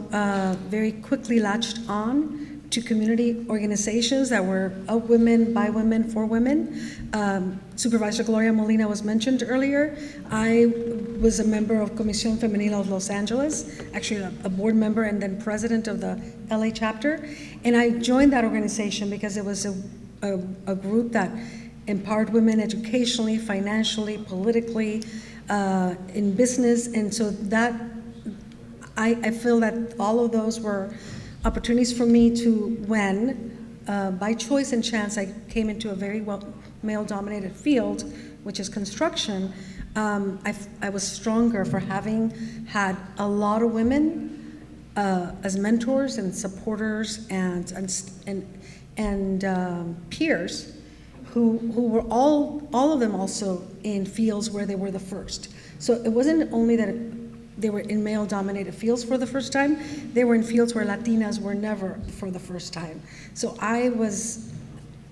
very quickly latched on to community organizations that were of women, by women, for women. Supervisor Gloria Molina was mentioned earlier. I was a member of Comisión Femenil of Los Angeles, actually a board member and then president of the LA chapter. And I joined that organization because it was a group that empowered women educationally, financially, politically, in business. And so that, I feel that all of those were opportunities for me to, when, by choice and chance, I came into a very male-dominated field, which is construction. I was stronger for having had a lot of women as mentors and supporters and peers who were all of them also in fields where they were the first. So it wasn't only that they were in male-dominated fields for the first time, they were in fields where Latinas were never for the first time. So I was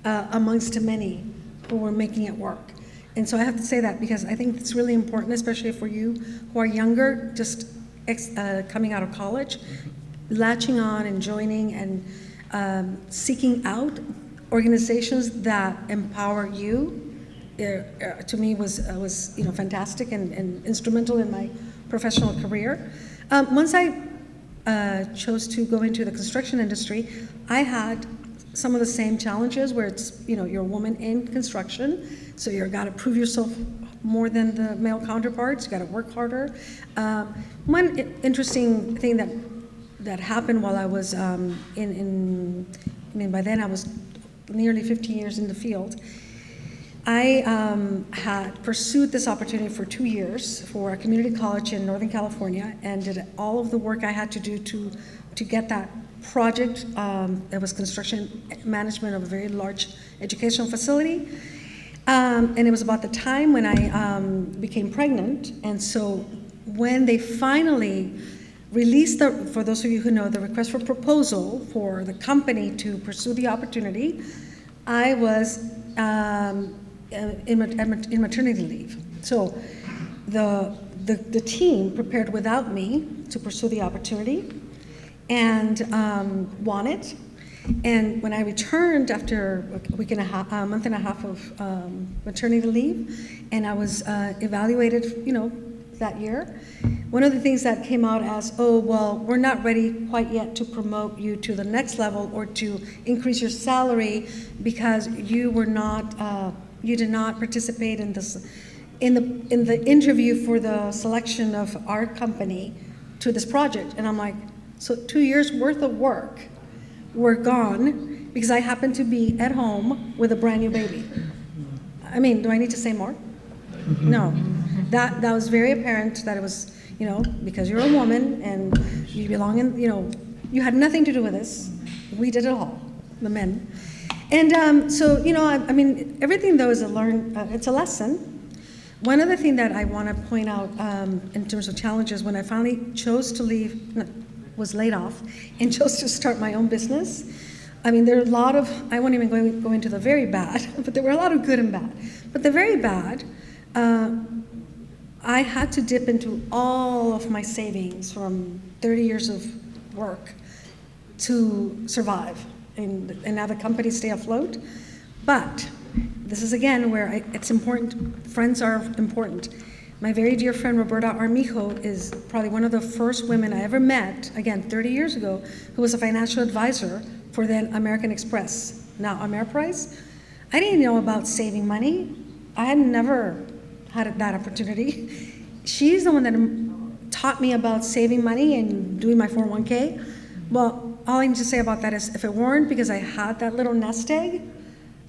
amongst many who were making it work. And so I have to say that because I think it's really important, especially for you who are younger, just coming out of college, latching on and joining and seeking out organizations that empower you. To me was fantastic and instrumental in my professional career. Once I chose to go into the construction industry, I had some of the same challenges where it's, you're a woman in construction, so you've got to prove yourself more than the male counterparts, you got to work harder. One interesting thing that happened while I was by then I was nearly 15 years in the field. I had pursued this opportunity for 2 years for a community college in Northern California and did all of the work I had to do to get that project. It was construction management of a very large educational facility. And it was about the time when I became pregnant. And so when they finally released for those of you who know, the request for proposal for the company to pursue the opportunity, I was in maternity leave. So the team prepared without me to pursue the opportunity and won it. And when I returned after a month and a half of maternity leave, and I was evaluated, that year. One of the things that came out as, oh, well, we're not ready quite yet to promote you to the next level or to increase your salary because you were not, you did not participate in this, in the interview for the selection of our company to this project. And I'm like, so 2 years worth of work were gone because I happened to be at home with a brand new baby. I mean, do I need to say more? No. That was very apparent that it was, you know, because you're a woman and you belong in, you know, you had nothing to do with this. We did it all, the men. And so, you know, I mean, everything though is it's a lesson. One other thing that I want to point out in terms of challenges, when I finally chose to leave, was laid off, and chose to start my own business, I mean, there are a lot of, I won't even go into the very bad, but there were a lot of good and bad. But the very bad, I had to dip into all of my savings from 30 years of work to survive and have a company stay afloat. But this is again where it's important, friends are important. My very dear friend Roberta Armijo is probably one of the first women I ever met, again 30 years ago, who was a financial advisor for then American Express, now Ameriprise. I didn't know about saving money. I had never had that opportunity. She's the one that taught me about saving money and doing my 401k. Well, all I need to say about that is if it weren't because I had that little nest egg,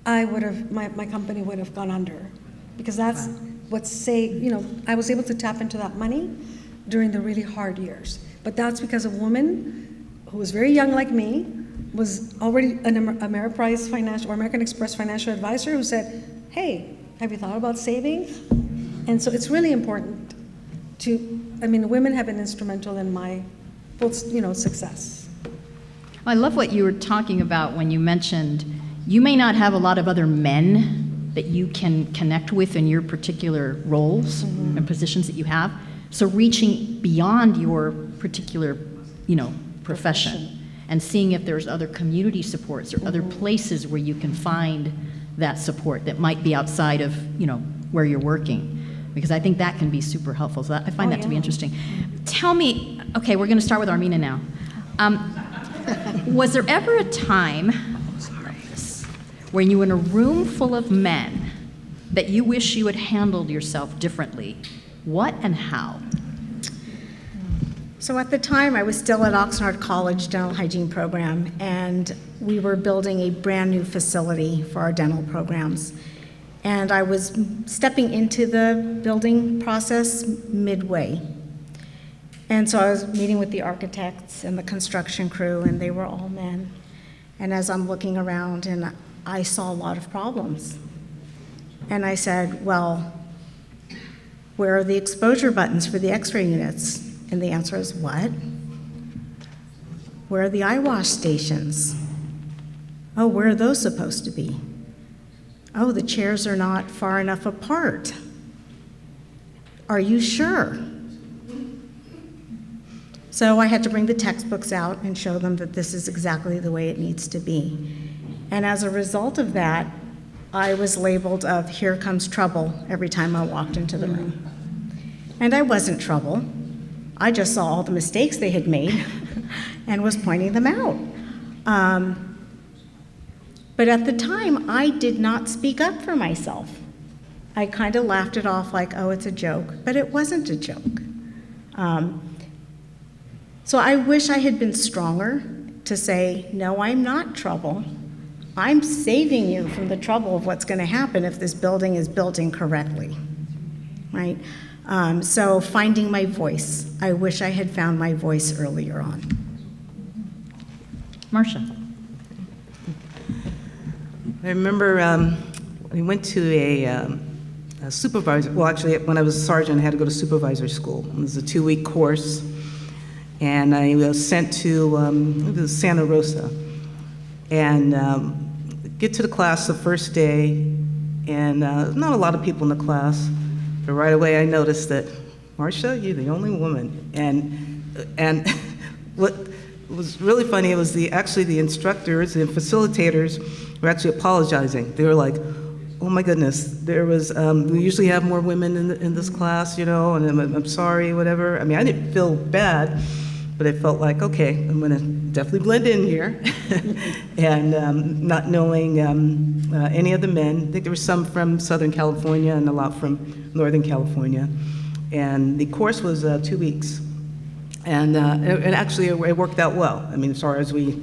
I would have, my company would have gone under. Because that's what you know, I was able to tap into that money during the really hard years. But that's because a woman who was very young like me was already an Ameriprise financial or American Express financial advisor who said, hey, have you thought about saving? And so it's really important I mean, women have been instrumental in my, you know, success. I love what you were talking about when you mentioned you may not have a lot of other men that you can connect with in your particular roles and positions that you have. So reaching beyond your particular, you know, profession and seeing if there's other community supports or other places where you can find that support that might be outside of, you know, where you're working. Because I think that can be super helpful. So I find that to be interesting. Tell me, okay, we're going to start with Armina now. Was there ever a time when you were in a room full of men that you wish you had handled yourself differently? What and how? So at the time, I was still at Oxnard College Dental Hygiene Program, and we were building a brand new facility for our dental programs. And I was stepping into the building process midway. And so I was meeting with the architects and the construction crew, and they were all men. And as I'm looking around, and I saw a lot of problems. And I said, well, where are the exposure buttons for the x-ray units? And the answer is, what? Where are the eye wash stations? Oh, where are those supposed to be? Oh, the chairs are not far enough apart. Are you sure? So I had to bring the textbooks out and show them that this is exactly the way it needs to be. And as a result of that, I was labeled of here comes trouble every time I walked into the room. And I wasn't trouble. I just saw all the mistakes they had made and was pointing them out. But at the time, I did not speak up for myself. I kind of laughed it off like, oh, it's a joke, but it wasn't a joke. So I wish I had been stronger to say, no, I'm not trouble. I'm saving you from the trouble of what's going to happen if this building is built incorrectly, right? So finding my voice. I wish I had found my voice earlier on. Marcia. I remember we went to a supervisor, well, actually, when I was a sergeant, I had to go to supervisor school. It was a 2-week course, and I was sent to Santa Rosa. And get to the class the first day, and not a lot of people in the class, but right away I noticed that, Marcia, you're the only woman. And what was really funny, it was actually the instructors and facilitators were actually apologizing. They were like, oh my goodness, there was, we usually have more women in this class, you know, and I'm sorry, whatever. I mean, I didn't feel bad, but I felt like, okay, I'm gonna definitely blend in here. And not knowing any of the men, I think there were some from Southern California and a lot from Northern California. And the course was 2 weeks. And actually, it worked out well. I mean, as far as we,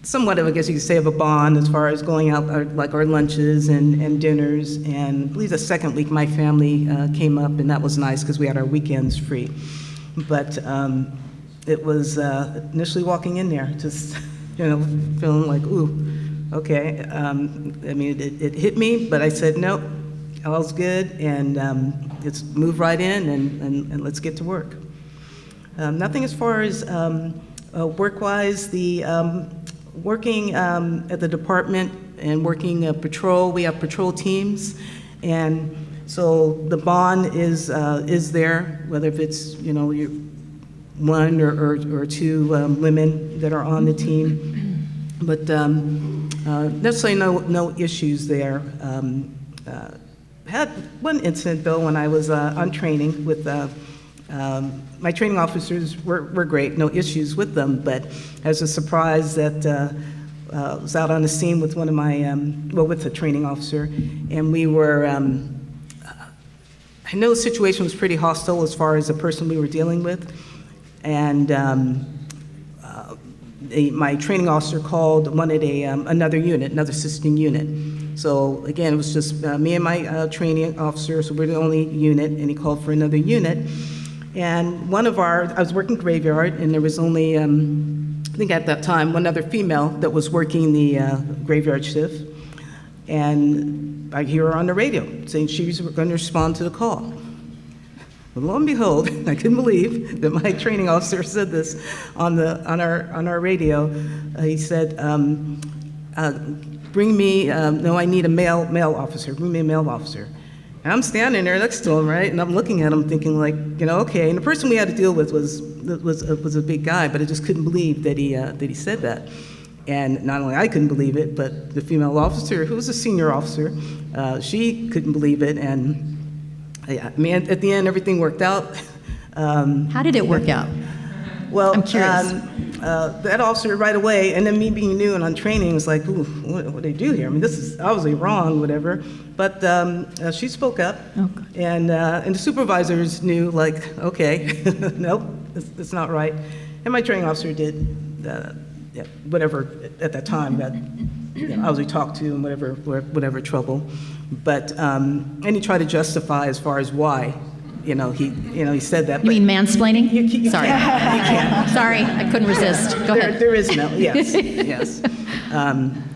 somewhat of, I guess you could say, of a bond as far as going out, like our lunches and dinners. And I believe the second week, my family came up, and that was nice because we had our weekends free. But it was initially walking in there, just, you know, feeling like, ooh, okay. I mean, it hit me, but I said, nope, all's good, and let's move right in and let's get to work. Nothing as far as work-wise, the working at the department and working patrol, we have patrol teams, and so the bond is there, whether if it's, you know, one or two women that are on the team, but necessarily no issues there. Had one incident though when I was on training with my training officers were great, no issues with them, but I was surprised that I was out on the scene with one of my, with a training officer, and we were, I know the situation was pretty hostile as far as the person we were dealing with, and my training officer wanted another unit, another assisting unit. So again, it was just me and my training officer, so we're the only unit, and he called for another unit. And I was working graveyard, and there was only, I think at that time, one other female that was working the graveyard shift. And I hear her on the radio saying she was going to respond to the call. But lo and behold, I couldn't believe that my training officer said this on our radio. He said, bring me, no, I need a male officer, bring me a male officer. And I'm standing there next to him, right, and I'm looking at him thinking like, you know, okay, and the person we had to deal with was a big guy, but I just couldn't believe that he said that. And not only I couldn't believe it, but the female officer, who was a senior officer, she couldn't believe it, and I mean, at the end, everything worked out. How did it work out? Well, I'm curious. That officer right away, and then me being new and on training, was like, ooh, what do they do here? I mean, this is obviously wrong, whatever. But she spoke up, and the supervisors knew, like, okay, nope, it's not right. And my training officer did whatever at that time that I was talked to and whatever trouble. But and he tried to justify as far as why. He said that. You mean mansplaining? Sorry. You can't. Sorry, I couldn't resist. Go ahead. There is no, yes, yes.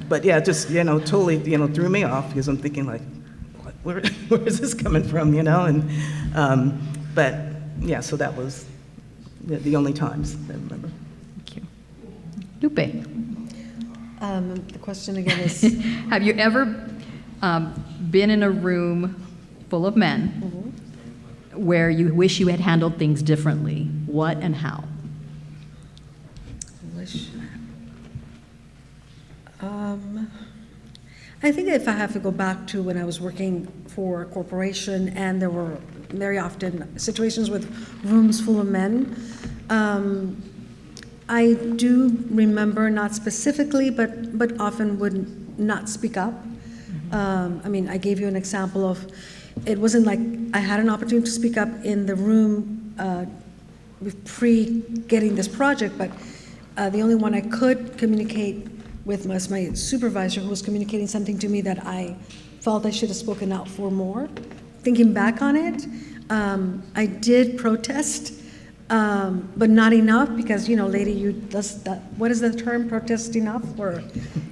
But yeah, just, totally, threw me off because I'm thinking like, where is this coming from, And, but yeah, so that was the only times I remember. Thank you. Lupe, The question again is, have you ever been in a room full of men where you wish you had handled things differently? What and how? I think if I have to go back to when I was working for a corporation and there were very often situations with rooms full of men, I do remember, not specifically, but often would not speak up. I mean, I gave you an example of, it wasn't like I had an opportunity to speak up in the room pre-getting this project, but the only one I could communicate with was my supervisor, who was communicating something to me that I felt I should have spoken out for more. Thinking back on it, I did protest, but not enough because, lady, what is the term, protest enough? Or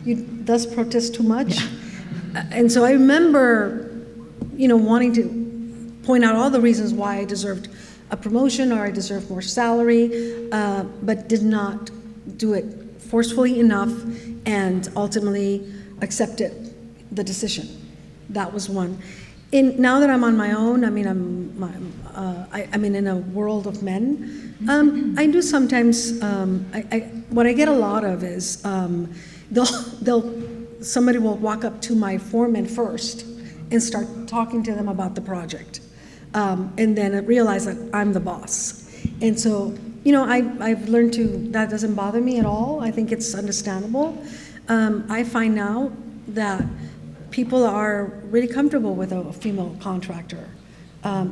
you does protest too much? Yeah. And so I remember, wanting to point out all the reasons why I deserved a promotion or I deserved more salary, but did not do it forcefully enough and ultimately accepted the decision. That was one. Now that I'm on my own, I mean, I'm in a world of men. I do sometimes. What I get a lot of is they'll somebody will walk up to my foreman first and start talking to them about the project. And then realize that I'm the boss. And so, I've learned that doesn't bother me at all. I think it's understandable. I find now that people are really comfortable with a female contractor.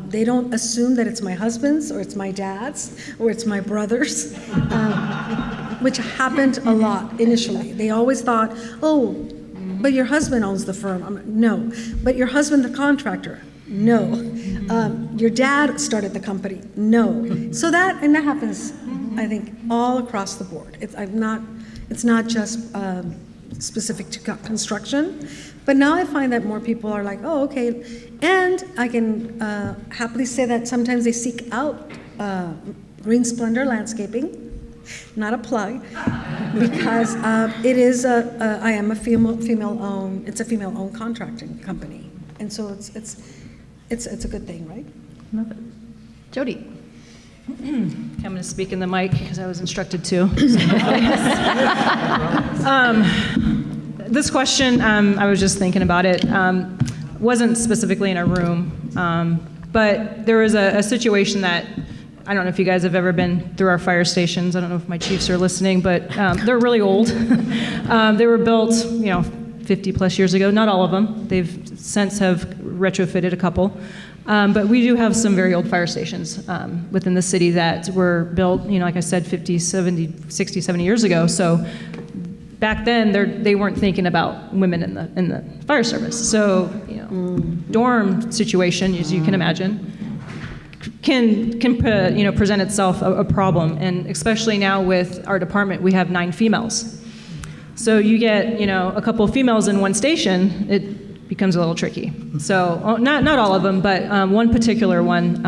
They don't assume that it's my husband's or it's my dad's or it's my brother's, which happened a lot initially. They always thought, oh, but your husband owns the firm. No. But your husband, the contractor? No. Your dad started the company? No. So that happens, I think, all across the board. It's not just specific to construction. But now I find that more people are like, oh, okay. And I can happily say that sometimes they seek out Green Splendor Landscaping, not a plug, because it is I am a female-owned, it's a female-owned contracting company. And so it's a good thing, right? Love it. Jody. I'm going to speak in the mic because I was instructed to. This question, I was just thinking about it, wasn't specifically in a room, but there was a situation that, I don't know if you guys have ever been through our fire stations. I don't know if my chiefs are listening, but they're really old. They were built, 50 plus years ago. Not all of them. They've since have retrofitted a couple. But we do have some very old fire stations within the city that were built, like I said, 50, 70, 60, 70 years ago. So back then, they weren't thinking about women in the fire service. So, dorm situation, as you can imagine, can present itself a problem. And especially now with our department, we have 9 females. So you get, a couple of females in one station, it becomes a little tricky. So not all of them, but one particular one.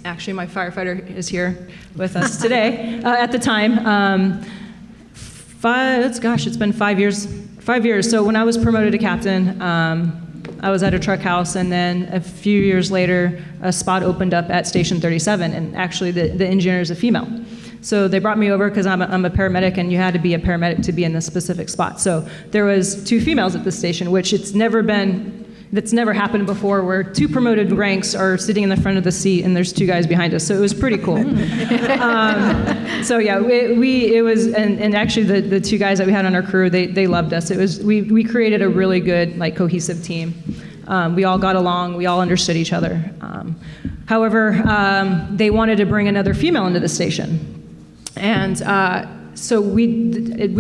Actually, my firefighter is here with us today. At the time, it's been 5 years. 5 years. So when I was promoted to captain, I was at a truck house, and then a few years later, a spot opened up at Station 37, and actually the engineer is a female. So they brought me over because I'm a paramedic, and you had to be a paramedic to be in this specific spot. So there was 2 females at the station, which that's never happened before, where 2 promoted ranks are sitting in the front of the seat, and there's 2 guys behind us. So it was pretty cool. So yeah, it was, and actually the 2 guys that we had on our crew, they loved us. We created a really good, cohesive team. We all got along. We all understood each other. However, they wanted to bring another female into the station. And so we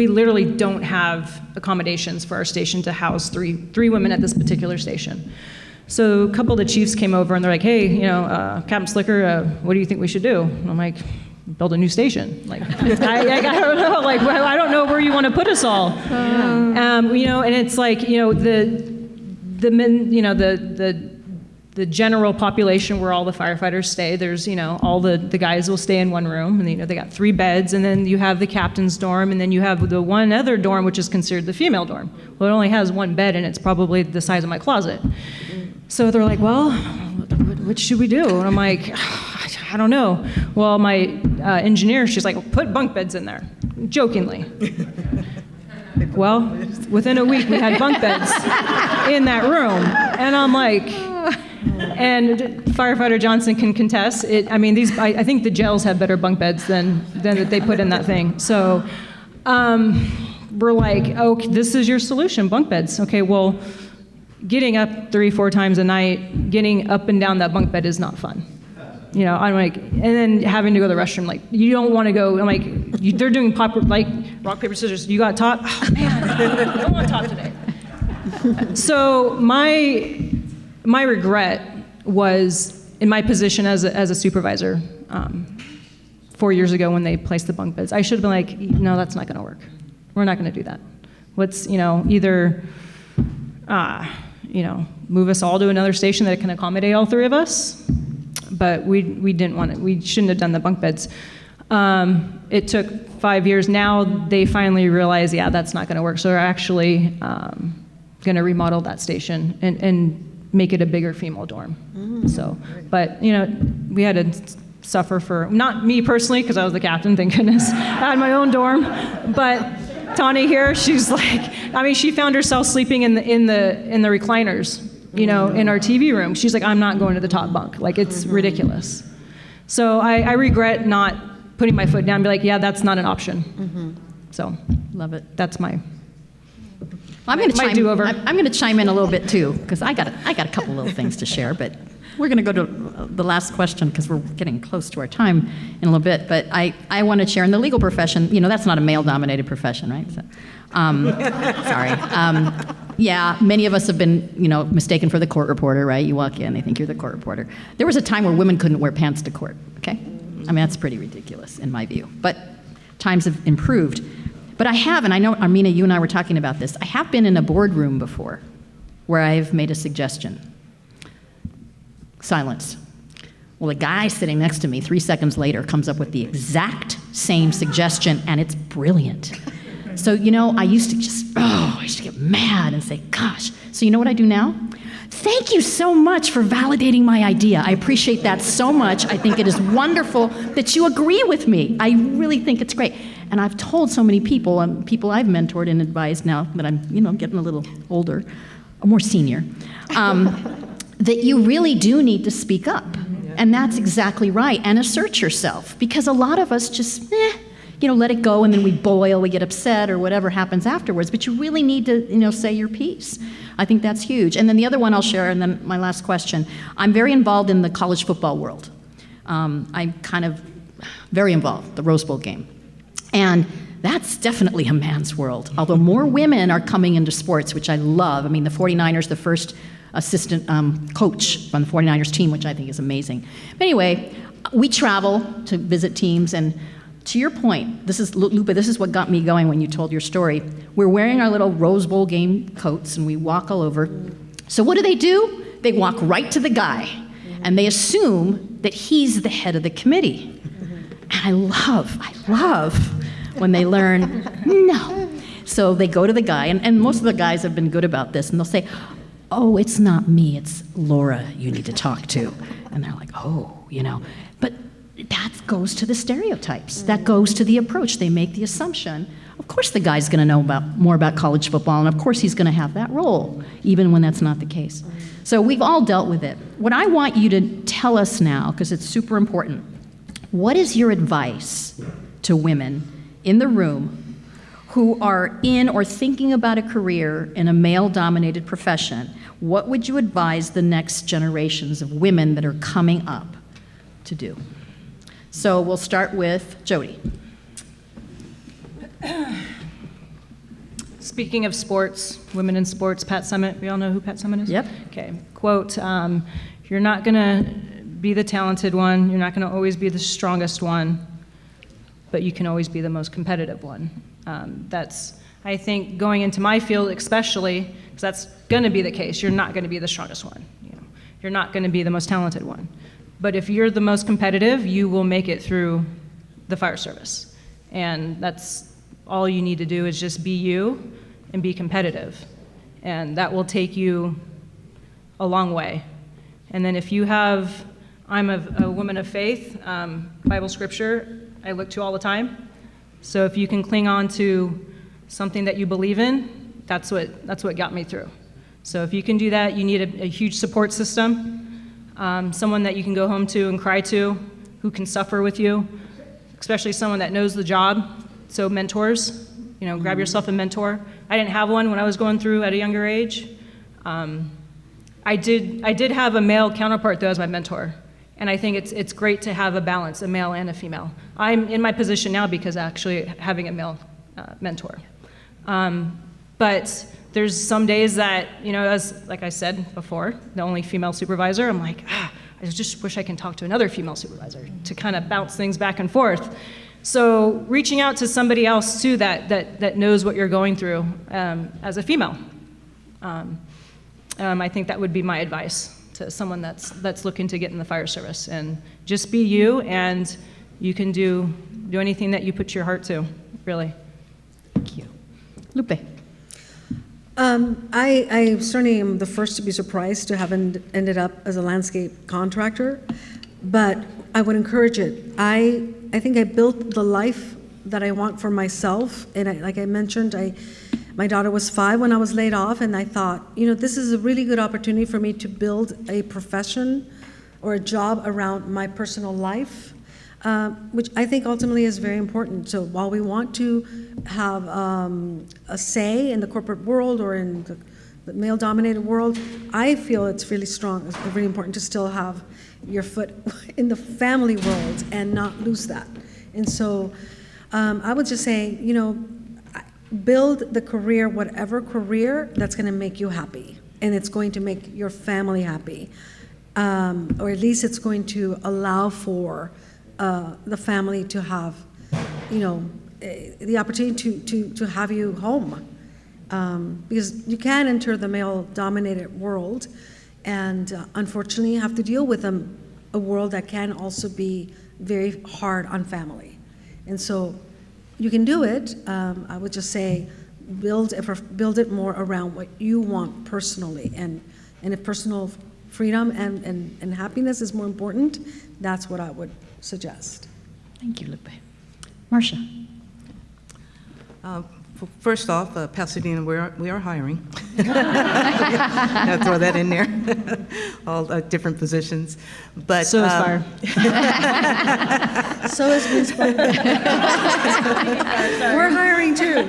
literally don't have accommodations for our station to house three women at this particular station. So a couple of the chiefs came over and they're like, hey, Captain Slicker, what do you think we should do? And I'm like, build a new station. I don't know. I don't know where you want to put us all. And it's like, the men, the general population where all the firefighters stay, there's, all the guys will stay in one room, and they got 3 beds, and then you have the captain's dorm, and then you have the one other dorm, which is considered the female dorm. Well, it only has 1 bed, and it's probably the size of my closet. So they're like, well, what should we do? And I'm like, I don't know. Well, my engineer, she's like, put bunk beds in there, jokingly. Well, within a week, we had bunk beds in that room, and I'm like, and firefighter Johnson can contest. I think the jails have better bunk beds than that they put in that thing. So we're like, okay, this is your solution, bunk beds. Okay, well, getting up 3-4 times a night, getting up and down that bunk bed is not fun. I'm like, and then having to go to the restroom, you don't want to go. I'm like, they're doing rock, paper, scissors. You got top? Oh, man, I don't want top today. So my regret was in my position as a supervisor 4 years ago when they placed the bunk beds. I should have been like, no, that's not going to work. We're not going to do that. Let's, either, move us all to another station that can accommodate all 3 of us. But we didn't want it. We shouldn't have done the bunk beds. It took 5 years. Now they finally realize, yeah, that's not going to work. So they're actually going to remodel that station and make it a bigger female dorm. So, but we had to suffer for, not me personally, because I was the captain, thank goodness. I had my own dorm, but Tawny here, she's like, I mean, she found herself sleeping in the recliners, you know, in our TV room. She's like, I'm not going to the top bunk. Like, it's ridiculous. So I regret not putting my foot down and be like, yeah, that's not an option. So Love it. that's my I'm going Might do over. I'm going to chime in a little bit too, because I got a couple little things to share. But we're going to go to the last question because we're getting close to our time in a little bit. But I want to share in the legal profession. You know, that's not a male-dominated profession, right? So, sorry. Yeah, many of us have been, you know, mistaken for the court reporter, right? You walk in, they think you're the court reporter. There was a time where women couldn't wear pants to court. Okay, I mean that's pretty ridiculous in my view. But times have improved. But I have, and I know, Armina, you and I were talking about this, I have been in a boardroom before where I've made a suggestion. Silence. Well, the guy sitting next to me 3 seconds later comes up with the exact same suggestion, and it's brilliant. So, you know, I used to get mad and say, gosh. So you know what I do now? Thank you so much for validating my idea. I appreciate that so much. I think it is wonderful that you agree with me. I really think it's great. And I've told so many people, people I've mentored and advised now that I'm, you know, getting a little older, more senior, that you really do need to speak up. And that's exactly right. And assert yourself. Because a lot of us just, you know, let it go and then we boil, we get upset or whatever happens afterwards. But you really need to, you know, say your piece. I think that's huge. And then the other one I'll share, and then my last question. I'm very involved in the college football world. I'm kind of very involved, the Rose Bowl game. And that's definitely a man's world, although more women are coming into sports, which I love. I mean, the 49ers, the first assistant coach on the 49ers team, which I think is amazing. But anyway, we travel to visit teams, and to your point, this is, Lupe, this is what got me going when you told your story. We're wearing our little Rose Bowl game coats, and we walk all over. So what do? They walk right to the guy, and they assume that he's the head of the committee. And I love when they learn, no. So they go to the guy, and most of the guys have been good about this, and they'll say, oh, it's not me, it's Laura you need to talk to. And they're like, oh, you know. But that goes to the stereotypes. That goes to the approach. They make the assumption, of course the guy's going to know more about college football, and of course he's going to have that role, even when that's not the case. So we've all dealt with it. What I want you to tell us now, because it's super important, what is your advice to women in the room who are in or thinking about a career in a male-dominated profession? What would you advise the next generations of women that are coming up to do? So we'll start with Jody. Speaking of sports, women in sports, Pat Summitt, we all know who Pat Summitt is? Yep. Okay, quote, you're not gonna be the talented one, you're not gonna always be the strongest one, but you can always be the most competitive one. That's, I think, going into my field especially, because that's gonna be the case, you're not gonna be the strongest one. You know, you're not gonna be the most talented one. But if you're the most competitive, you will make it through the fire service. And that's all you need to do is just be you and be competitive. And that will take you a long way. And then if you have, I'm a woman of faith, Bible scripture I look to all the time. So if you can cling on to something that you believe in, that's what got me through. So if you can do that, you need a huge support system. Someone that you can go home to and cry to, who can suffer with you, especially someone that knows the job. So mentors, you know, grab yourself a mentor. I didn't have one when I was going through at a younger age. I did have a male counterpart though as my mentor, and I think it's great to have a balance, a male and a female. I'm in my position now because actually having a male mentor. But there's some days that, you know, as like I said before, the only female supervisor, I'm like, I just wish I can talk to another female supervisor to kind of bounce things back and forth. So reaching out to somebody else too that knows what you're going through as a female. I think that would be my advice to someone that's looking to get in the fire service. And just be you, and you can do anything that you put your heart to, really. Thank you. Lupe. I certainly am the first to be surprised to have ended up as a landscape contractor, but I would encourage it. I think I built the life that I want for myself. And like I mentioned, my daughter was 5 when I was laid off, and I thought, this is a really good opportunity for me to build a profession or a job around my personal life, which I think ultimately is very important. So while we want to have a say in the corporate world or in the male-dominated world, I feel it's really strong, it's really important to still have your foot in the family world and not lose that. And so I would just say, build the career, whatever career, that's going to make you happy, and it's going to make your family happy, or at least it's going to allow for the family to have, the opportunity to have you home, because you can enter the male-dominated world, and unfortunately have to deal with a world that can also be very hard on family, and so. You can do it. I would just say build it more around what you want personally. And if personal freedom and happiness is more important, that's what I would suggest. Thank you, Lupe. Marcia. First off, Pasadena, we are hiring. Gotta throw that in there. All different positions, but So is fire. So is Winsburg. We're hiring too.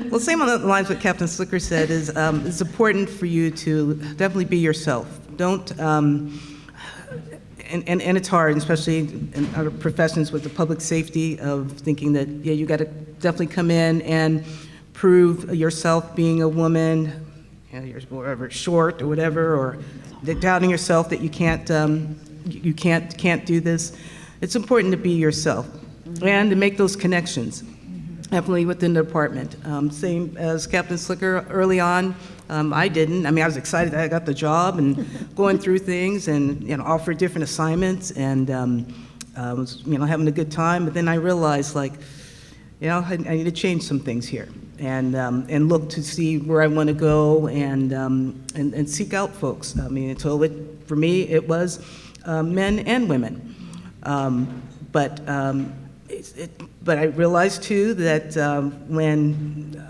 Well, same on the lines what Captain Slicker said is it's important for you to definitely be yourself. Don't. And it's hard, especially in our professions with the public safety, of thinking that, yeah, you got to definitely come in and prove yourself being a woman, you're whatever, short or whatever, or doubting yourself that you can't do this. It's important to be yourself and to make those connections, definitely within the department. Same as Captain Slicker early on. I didn't. I mean, I was excited that I got the job and going through things and, offered different assignments and, was, having a good time. But then I realized, I need to change some things here and look to see where I want to go and seek out folks. I mean, for me, it was men and women. But I realized, too, that when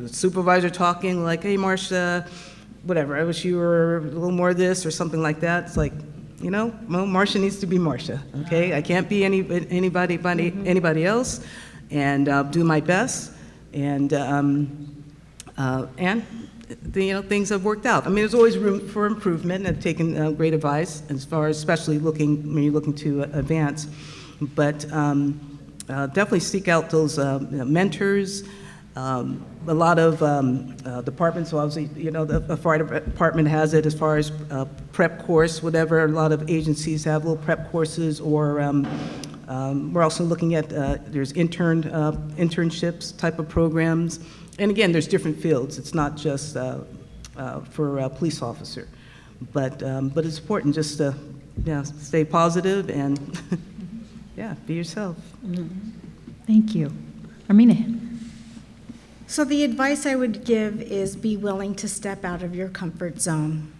supervisor talking like, hey, Marcia, whatever, I wish you were a little more this or something like that. It's like, well, Marcia needs to be Marcia, okay? I can't be anybody else, and do my best, and things have worked out. I mean, there's always room for improvement, and I've taken great advice as far as especially when you're looking to advance, but definitely seek out those mentors. A lot of departments, so obviously, the fire department has it as far as prep course, whatever. A lot of agencies have little prep courses, or we're also looking at, there's internships type of programs. And again, there's different fields. It's not just for a police officer. But it's important just to stay positive and, be yourself. Thank you. Armine. So the advice I would give is be willing to step out of your comfort zone.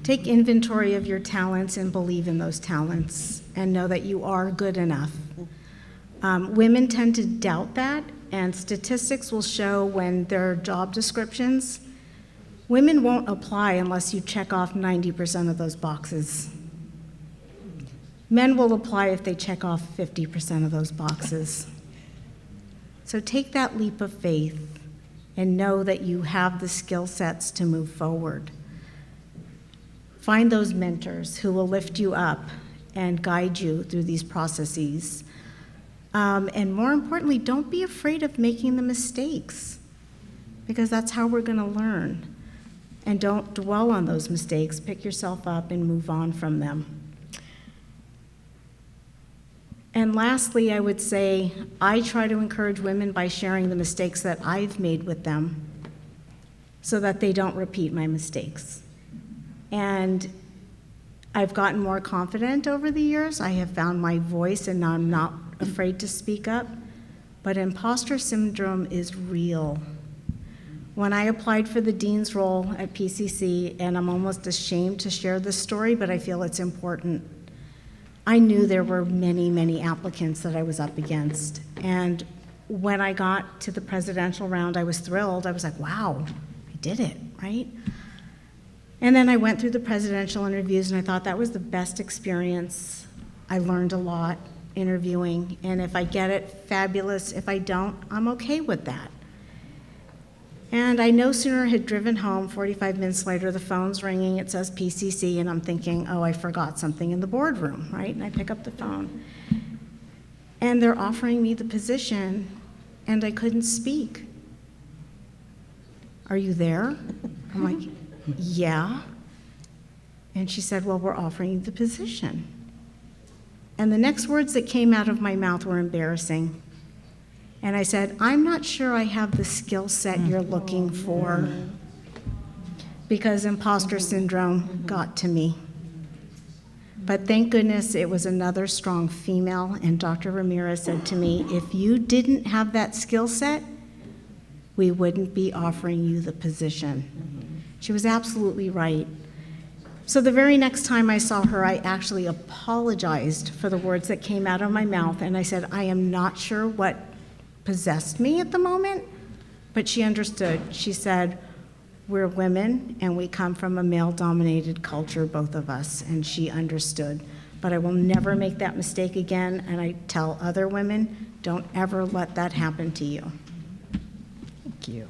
Take inventory of your talents and believe in those talents and know that you are good enough. Women tend to doubt that, and statistics will show when there are job descriptions, women won't apply unless you check off 90% of those boxes. Men will apply if they check off 50% of those boxes. So take that leap of faith and know that you have the skill sets to move forward. Find those mentors who will lift you up and guide you through these processes. And more importantly, don't be afraid of making the mistakes, because that's how we're going to learn. And don't dwell on those mistakes. Pick yourself up and move on from them. And lastly, I would say I try to encourage women by sharing the mistakes that I've made with them so that they don't repeat my mistakes. And I've gotten more confident over the years. I have found my voice, and now I'm not afraid to speak up. But imposter syndrome is real. When I applied for the dean's role at PCC, and I'm almost ashamed to share this story, but I feel it's important. I knew there were many, many applicants that I was up against. And when I got to the presidential round, I was thrilled. I was like, wow, I did it, right? And then I went through the presidential interviews, and I thought that was the best experience. I learned a lot interviewing, and if I get it, fabulous. If I don't, I'm okay with that. And I no sooner had driven home, 45 minutes later, the phone's ringing, it says PCC, and I'm thinking, oh, I forgot something in the boardroom, right? And I pick up the phone. And they're offering me the position, and I couldn't speak. Are you there? I'm like, yeah. And she said, well, we're offering you the position. And the next words that came out of my mouth were embarrassing. And I said, I'm not sure I have the skill set you're looking for, because imposter syndrome got to me. But thank goodness it was another strong female, and Dr. Ramirez said to me, if you didn't have that skill set, we wouldn't be offering you the position. She was absolutely right. So the very next time I saw her, I actually apologized for the words that came out of my mouth, and I said, I am not sure what possessed me at the moment, but she understood. She said, we're women, and we come from a male-dominated culture, both of us, and she understood. But I will never make that mistake again, and I tell other women, don't ever let that happen to you. Thank you.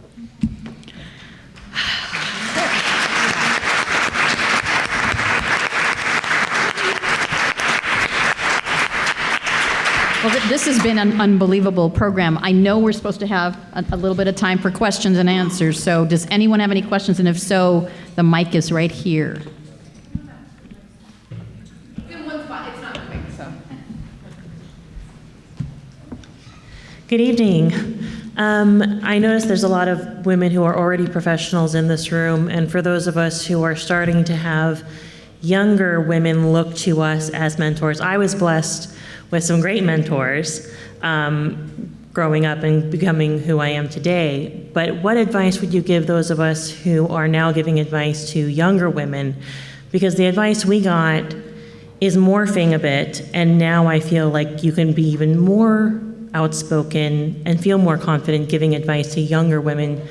Well, this has been an unbelievable program. I know we're supposed to have a little bit of time for questions and answers, so does anyone have any questions? And if so, the mic is right here. In one spot, it's not quick, so. Good evening. I noticed there's a lot of women who are already professionals in this room, and for those of us who are starting to have younger women look to us as mentors, I was blessed with some great mentors growing up and becoming who I am today. But what advice would you give those of us who are now giving advice to younger women? Because the advice we got is morphing a bit, and now I feel like you can be even more outspoken and feel more confident giving advice to younger women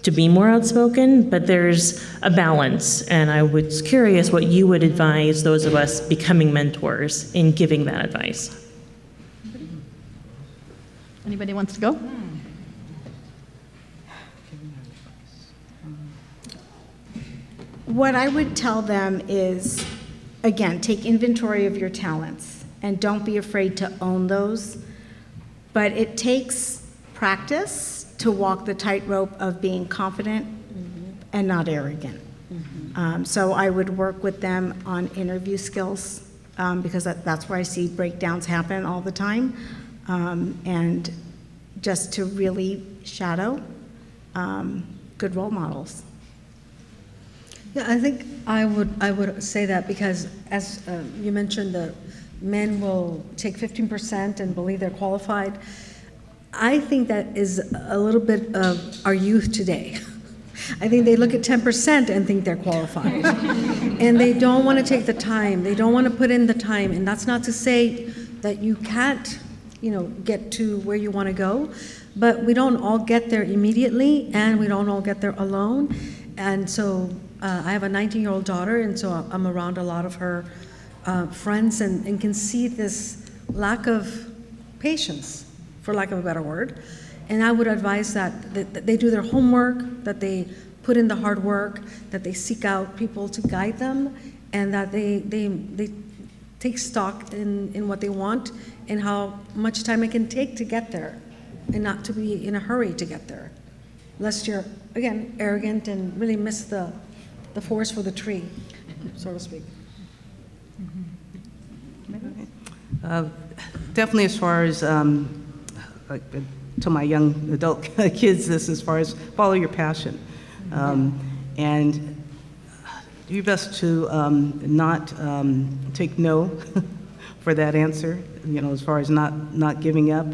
to be more outspoken, but there's a balance, and I was curious what you would advise those of us becoming mentors in giving that advice. Anybody wants to go? What I would tell them is, again, take inventory of your talents and don't be afraid to own those. But it takes practice to walk the tightrope of being confident and not arrogant. So I would work with them on interview skills because that's where I see breakdowns happen all the time. And just to really shadow good role models. Yeah, I think I would say that because as you mentioned, the men will take 15% and believe they're qualified. I think that is a little bit of our youth today. I think they look at 10% and think they're qualified. And they don't want to take the time. They don't want to put in the time. And that's not to say that you can't, get to where you want to go. But we don't all get there immediately, and we don't all get there alone. And so I have a 19-year-old daughter, and so I'm around a lot of her friends and can see this lack of patience, for lack of a better word. And I would advise that they do their homework, that they put in the hard work, that they seek out people to guide them, and that they take stock in what they want and how much time it can take to get there, and not to be in a hurry to get there, lest you're, again, arrogant and really miss the forest for the tree, so to speak. Definitely as far as, to my young adult kids, this as far as follow your passion. And do your best to not take no for that answer, as far as not giving up.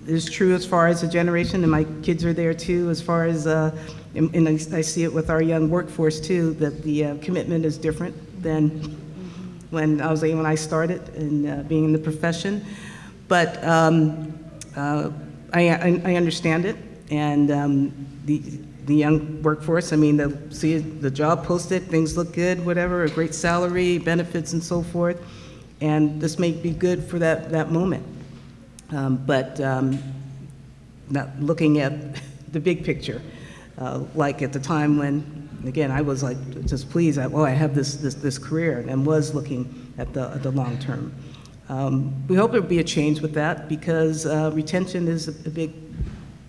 It is true as far as the generation, and my kids are there too, as far as, and I see it with our young workforce too, that the commitment is different than when I started in being in the profession. But I understand it, and the young workforce, I mean, they'll see the job posted, things look good, whatever, a great salary, benefits, and so forth, and this may be good for that moment. But not looking at the big picture, like at the time when, again, I was like just pleased that, I have this career, and was looking at the long term. We hope there will be a change with that, because retention is a big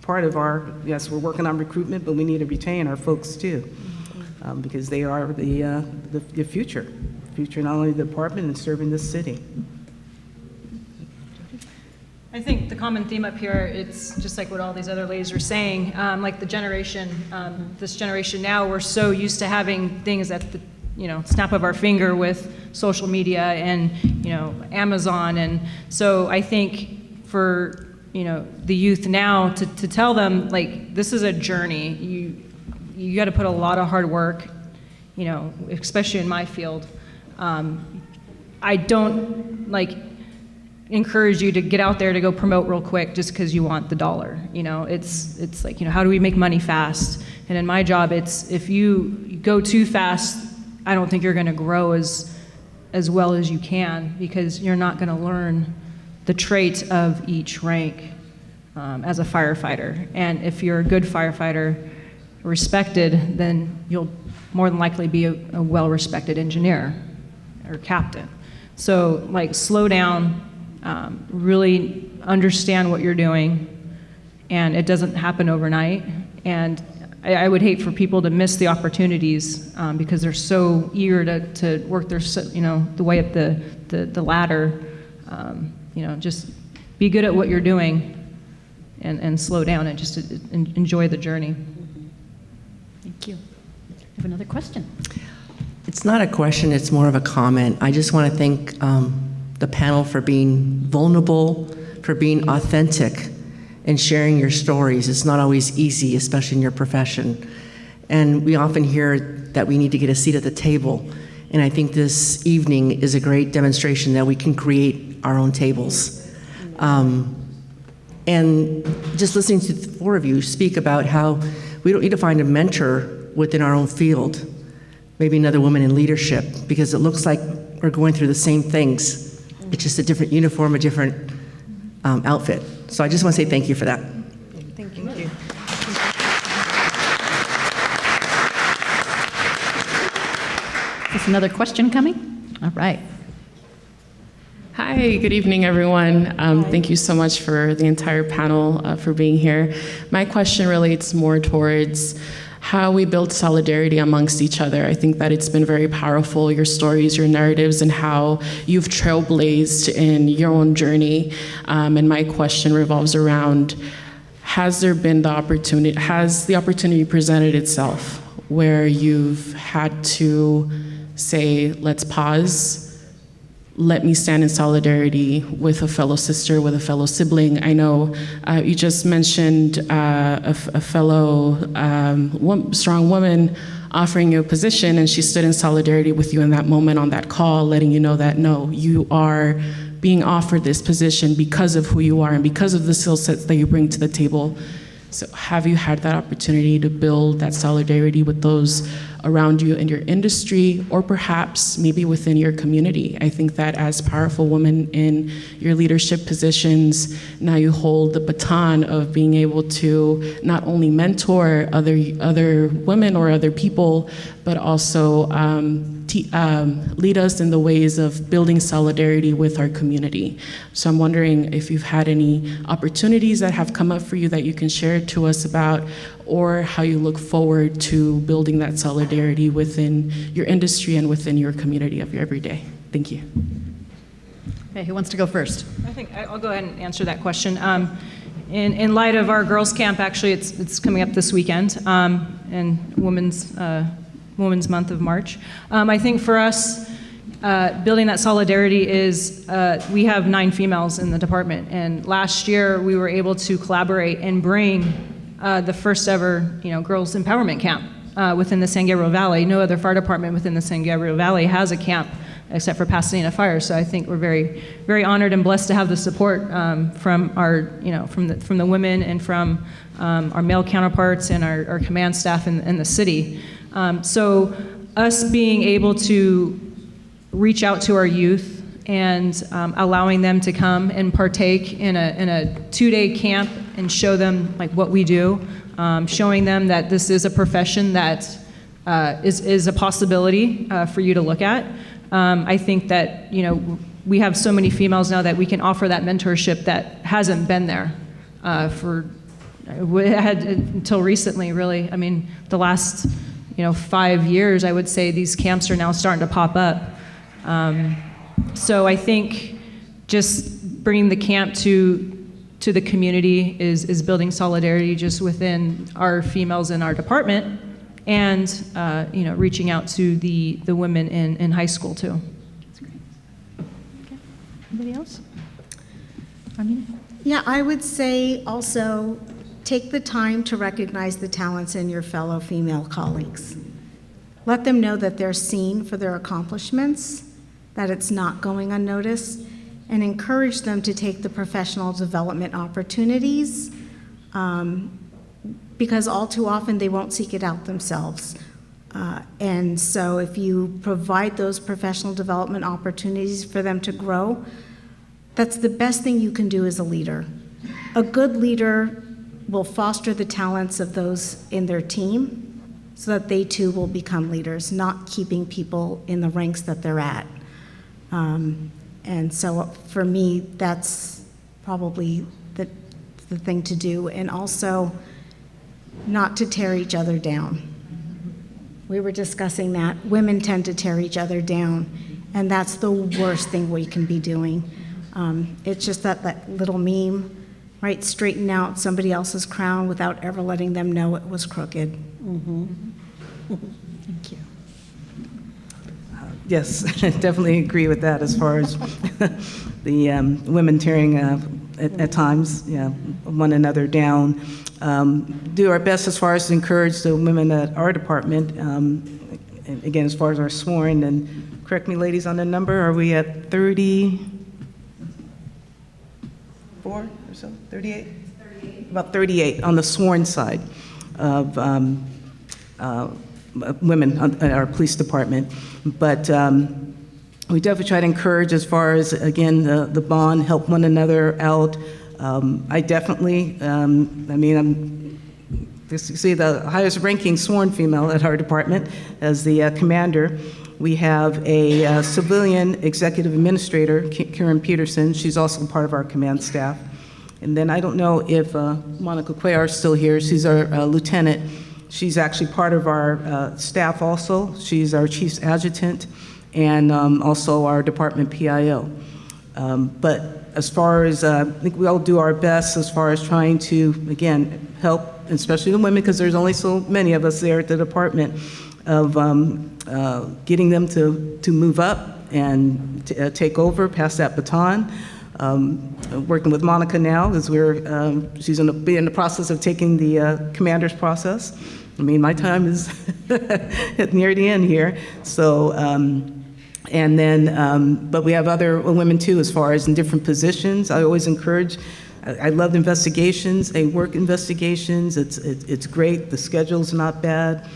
part of yes, we're working on recruitment, but we need to retain our folks too, because they are the future not only of the department and serving this city. I think the common theme up here, it's just like what all these other ladies were saying, like the generation, this generation now, we're so used to having things at the snap of our finger with social media and, Amazon. And so I think for, the youth now to tell them, like, this is a journey. You got to put a lot of hard work, especially in my field. I don't, encourage you to get out there to go promote real quick just because you want the dollar. It's like, how do we make money fast? And in my job, it's if you go too fast, I don't think you're going to grow as well as you can, because you're not going to learn the traits of each rank as a firefighter. And if you're a good firefighter, respected, then you'll more than likely be a well-respected engineer or captain. So, slow down. Really understand what you're doing, and it doesn't happen overnight. And I would hate for people to miss the opportunities because they're so eager to work their the way up the ladder. Just be good at what you're doing, and slow down and just enjoy the journey. Thank you. I have another question. It's not a question, it's more of a comment. I just want to thank the panel for being vulnerable, for being authentic, and sharing your stories. It's not always easy, especially in your profession. And we often hear that we need to get a seat at the table. And I think this evening is a great demonstration that we can create our own tables. And just listening to the four of you speak about how we don't need to find a mentor within our own field, maybe another woman in leadership, because it looks like we're going through the same things. It's just a different uniform, a different outfit. So I just want to say thank you for that. Thank you. Thank you. Is another question coming? All right. Hi, good evening, everyone. Thank you so much for the entire panel for being here. My question relates more towards how we build solidarity amongst each other. I think that it's been very powerful, your stories, your narratives, and how you've trailblazed in your own journey. And my question revolves around, has the opportunity presented itself where you've had to say, let's pause, let me stand in solidarity with a fellow sister, with a fellow sibling? I know you just mentioned a fellow strong woman offering you a position, and she stood in solidarity with you in that moment on that call, letting you know that, no, you are being offered this position because of who you are and because of the skill sets that you bring to the table. So have you had that opportunity to build that solidarity with those around you in your industry, or perhaps maybe within your community? I think that as powerful women in your leadership positions, now you hold the baton of being able to not only mentor other women or other people, but also lead us in the ways of building solidarity with our community. So I'm wondering if you've had any opportunities that have come up for you that you can share to us about, or how you look forward to building that solidarity within your industry and within your community of your everyday. Thank you. Okay, who wants to go first? I think I'll go ahead and answer that question. In light of our girls' camp, actually, it's coming up this weekend, and Women's Month of March. I think for us, building that solidarity is, we have 9 females in the department, and last year we were able to collaborate and bring the first ever, girls empowerment camp within the San Gabriel Valley. No other fire department within the San Gabriel Valley has a camp except for Pasadena Fire. So I think we're very, very honored and blessed to have the support from our, from the women and from our male counterparts and our command staff in the city. So us being able to reach out to our youth and allowing them to come and partake in a 2-day camp and show them like what we do, showing them that this is a profession that is a possibility for you to look at. I think that we have so many females now that we can offer that mentorship that hasn't been there until recently, really. I mean, the last 5 years, I would say these camps are now starting to pop up. So I think just bringing the camp to the community is building solidarity just within our females in our department, and reaching out to the women in high school too. That's great. Okay. Anybody else? Armina? Yeah, I would say also take the time to recognize the talents in your fellow female colleagues. Let them know that they're seen for their accomplishments, that it's not going unnoticed, and encourage them to take the professional development opportunities, because all too often they won't seek it out themselves. And so if you provide those professional development opportunities for them to grow, that's the best thing you can do as a leader. A good leader will foster the talents of those in their team so that they too will become leaders, not keeping people in the ranks that they're at. And so for me, that's probably the thing to do. And also not to tear each other down. We were discussing that. Women tend to tear each other down, and that's the worst thing we can be doing. It's just that little meme, right? Straighten out somebody else's crown without ever letting them know it was crooked. Mm-hmm. Thank you. Yes, I definitely agree with that as far as the women tearing at times one another down. Do our best as far as to encourage the women at our department. And again, as far as our sworn, and correct me ladies on the number, are we at 34 or so, 38? 38. About 38 on the sworn side of women at our police department. But we definitely try to encourage as far as, again, the bond, help one another out. I definitely, I'm, you see the highest ranking sworn female at our department as the commander. We have a civilian executive administrator, Karen Peterson. She's also part of our command staff. And then I don't know if Monica Cuellar is still here. She's our lieutenant. She's actually part of our staff also. She's our chief's adjutant and also our department PIO. But as far as, I think we all do our best as far as trying to, again, help, especially the women, because there's only so many of us there at the department, of getting them to move up and take over, pass that baton. Working with Monica now, as she's going to be in the process of taking the commander's process. I mean, my time is near the end here. So, and then, but we have other women too, as far as in different positions. I always encourage, I love investigations. I work investigations. It's great. The schedule's not bad.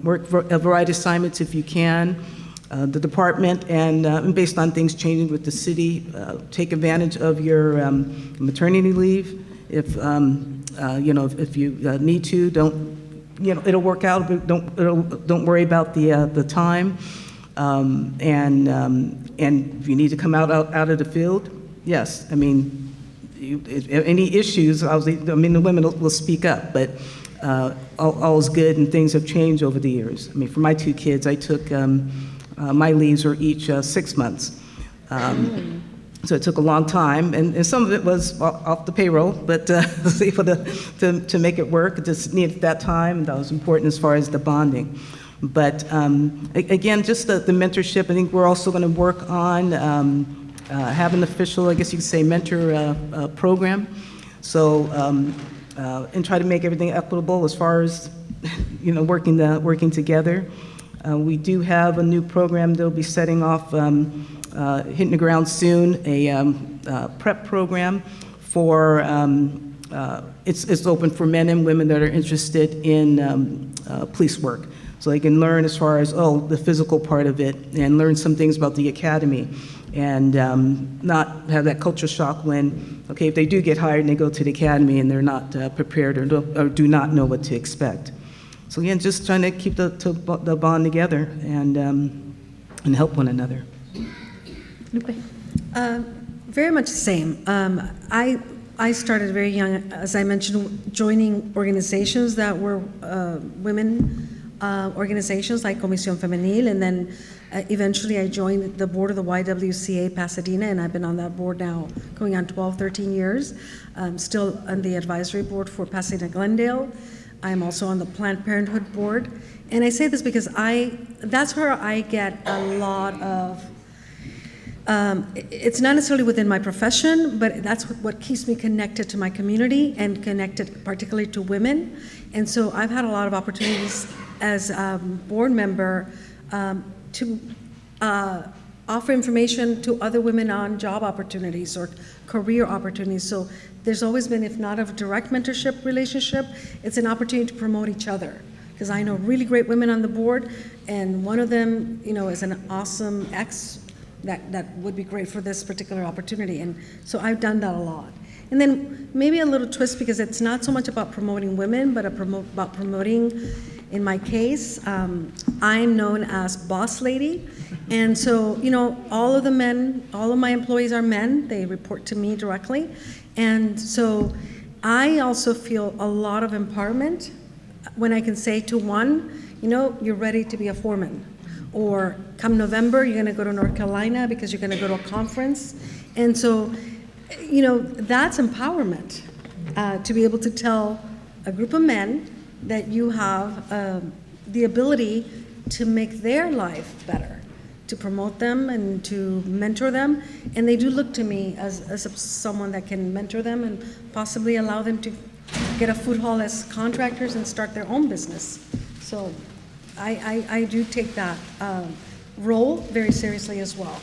Work a variety of assignments if you can. The department, and based on things changing with the city, take advantage of your maternity leave. If if you need to, don't. It'll work out. But don't worry about the time. And if you need to come out of the field, yes. I mean, any issues, the women will speak up, but all is good, and things have changed over the years. I mean, for my two kids, I took my leaves were each 6 months. So it took a long time, and some of it was off the payroll, but I was able to make it work. It just needed that time, and that was important as far as the bonding. But again, just the mentorship. I think we're also going to work on have an official, I guess you could say, mentor program. So and try to make everything equitable as far as working together. We do have a new program they'll be setting off, hitting the ground soon, a prep program for, it's open for men and women that are interested in police work. So they can learn as far as, the physical part of it, and learn some things about the academy, and not have that culture shock when, if they do get hired and they go to the academy and they're not prepared or do not know what to expect. So again, just trying to keep the bond together and help one another. Very much the same. I started very young, as I mentioned, joining organizations that were women organizations like Comisión Femenil, and then eventually I joined the board of the YWCA Pasadena, and I've been on that board now going on 12, 13 years. I'm still on the advisory board for Pasadena Glendale. I'm also on the Planned Parenthood board. And I say this because that's where I get a lot of, it's not necessarily within my profession, but that's what keeps me connected to my community and connected particularly to women. And so I've had a lot of opportunities as a board member to offer information to other women on job opportunities or career opportunities. So there's always been, if not a direct mentorship relationship, it's an opportunity to promote each other. Because I know really great women on the board, and one of them, is an awesome ex that would be great for this particular opportunity. And so I've done that a lot. And then maybe a little twist, because it's not so much about promoting women, but about promoting, in my case, I'm known as boss lady. And so, all of the men, all of my employees are men. They report to me directly. And so I also feel a lot of empowerment when I can say to one, you're ready to be a foreman. Or come November, you're going to go to North Carolina because you're going to go to a conference. And so, that's empowerment, to be able to tell a group of men that you have the ability to make their life better, to promote them and to mentor them. And they do look to me as someone that can mentor them and possibly allow them to get a food hall as contractors and start their own business. So I do take that role very seriously as well.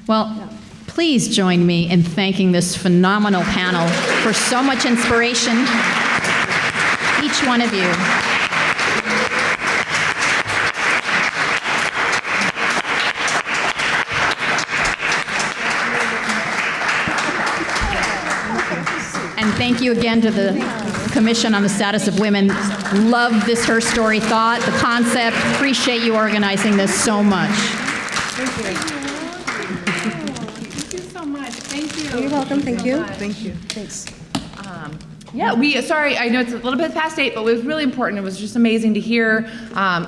Well, please join me in thanking this phenomenal panel for so much inspiration, each one of you. And thank you again to the Commission on the Status of Women. Love this Herstory thought, the concept. Appreciate you organizing this so much. Thank you. Thank you so much. Thank you. You're welcome. Thank you. Thank you. Thanks. Sorry, I know it's a little bit past 8, but it was really important. It was just amazing to hear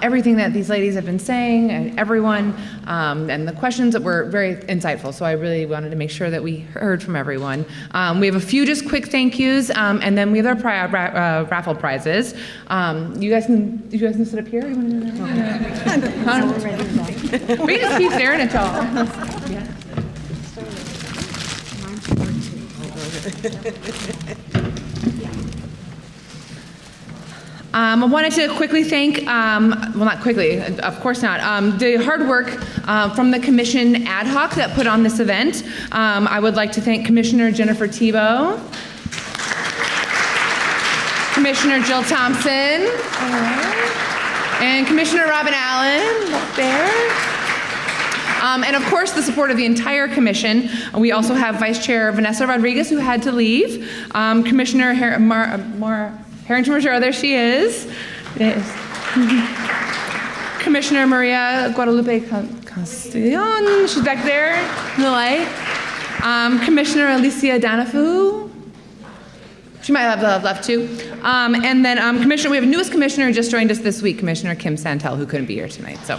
everything that these ladies have been saying, and everyone, and the questions that were very insightful. So I really wanted to make sure that we heard from everyone. We have a few just quick thank yous, and then we have our raffle prizes. You guys can sit up here. You want to we can just keep staring at y'all. Yeah. I wanted to quickly thank, not quickly, of course not, the hard work from the Commission ad hoc that put on this event. I would like to thank Commissioner Jennifer Tebow, Commissioner Jill Thompson, and Commissioner Robin Allen up there. And of course, the support of the entire commission. We also have Vice Chair Vanessa Rodriguez, who had to leave, Commissioner Harrington Rogero, there she is. Commissioner Maria Guadalupe Castellon, she's back there in the light. Commissioner Alicia Danafu, she might have left too. And then we have a newest commissioner who just joined us this week, Commissioner Kim Santel, who couldn't be here tonight. So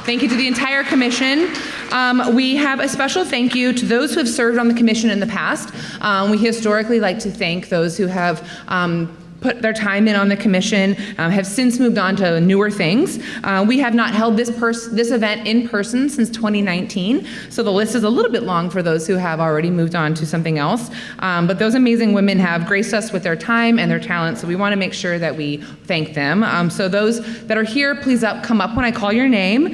thank you to the entire commission. We have a special thank you to those who have served on the commission in the past. We historically like to thank those who have put their time in on the commission, have since moved on to newer things. We have not held this event in person since 2019, so the list is a little bit long for those who have already moved on to something else. But those amazing women have graced us with their time and their talent, so we want to make sure that we thank them. So those that are here, please come up when I call your name.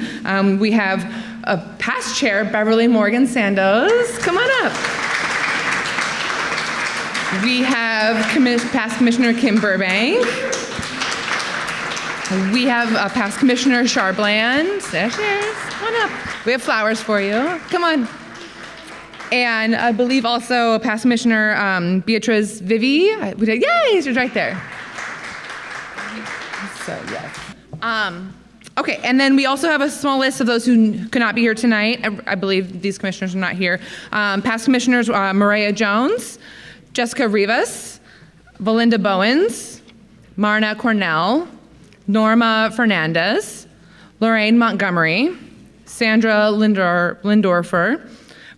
We have a past chair, Beverly Morgan Sandoz. Come on up. We have past Commissioner Kim Burbank. We have past Commissioner Char Bland. There she is. Come on up. We have flowers for you. Come on. And I believe also past Commissioner Beatrice Vivi. Yay, she's right there. So, yes. Okay, and then we also have a small list of those who could not be here tonight. I believe these commissioners are not here. Past Commissioners Maria Jones, Jessica Rivas, Valinda Bowens, Marna Cornell, Norma Fernandez, Lorraine Montgomery, Sandra Lindorfer,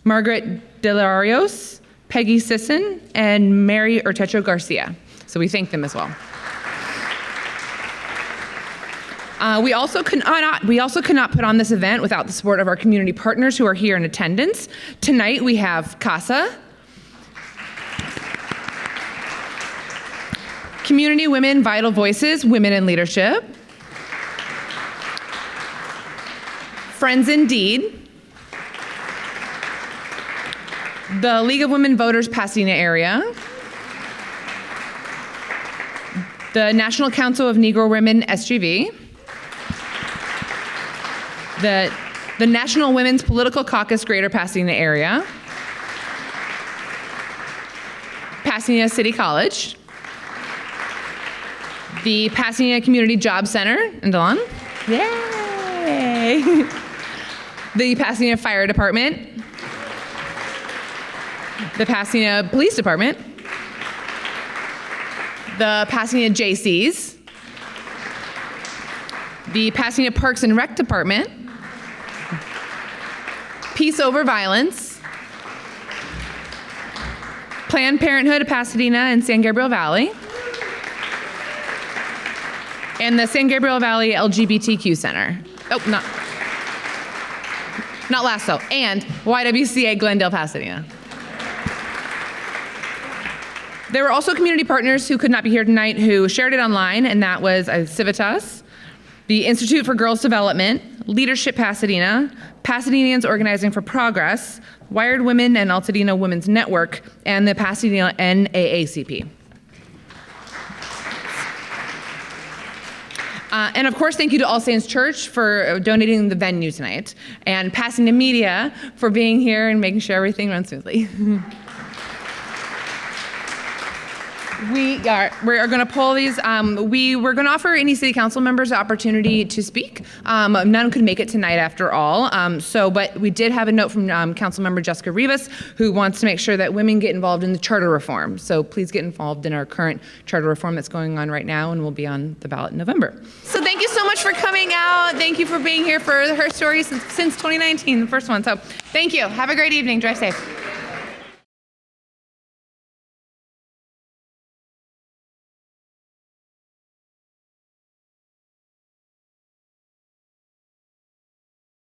Margaret Delarios, Peggy Sisson, and Mary Urtecho Garcia. So we thank them as well. We also could not put on this event without the support of our community partners who are here in attendance. Tonight we have CASA, Community Women Vital Voices, Women in Leadership, Friends Indeed, the League of Women Voters Pasadena Area, the National Council of Negro Women SGV, the National Women's Political Caucus Greater Pasadena Area, Pasadena City College, the Pasadena Community Job Center in Delon, yay! The Pasadena Fire Department, the Pasadena Police Department, the Pasadena JCs, the Pasadena Parks and Rec Department, Peace Over Violence, Planned Parenthood of Pasadena and San Gabriel Valley, and the San Gabriel Valley LGBTQ Center. Oh, not last though, and YWCA Glendale, Pasadena. There were also community partners who could not be here tonight who shared it online, and that was Civitas, the Institute for Girls Development, Leadership Pasadena, Pasadenians Organizing for Progress, Wired Women and Altadena Women's Network, and the Pasadena NAACP. And of course, thank you to All Saints Church for donating the venue tonight, and Pasadena Media for being here and making sure everything runs smoothly. We are going to pull these. We're going to offer any city council members the opportunity to speak. None could make it tonight after all. But we did have a note from council member Jessica Rivas, who wants to make sure that women get involved in the charter reform. So please get involved in our current charter reform that's going on right now and will be on the ballot in November. So thank you so much for coming out. Thank you for being here for Herstory since 2019, the first one. So thank you. Have a great evening. Drive safe.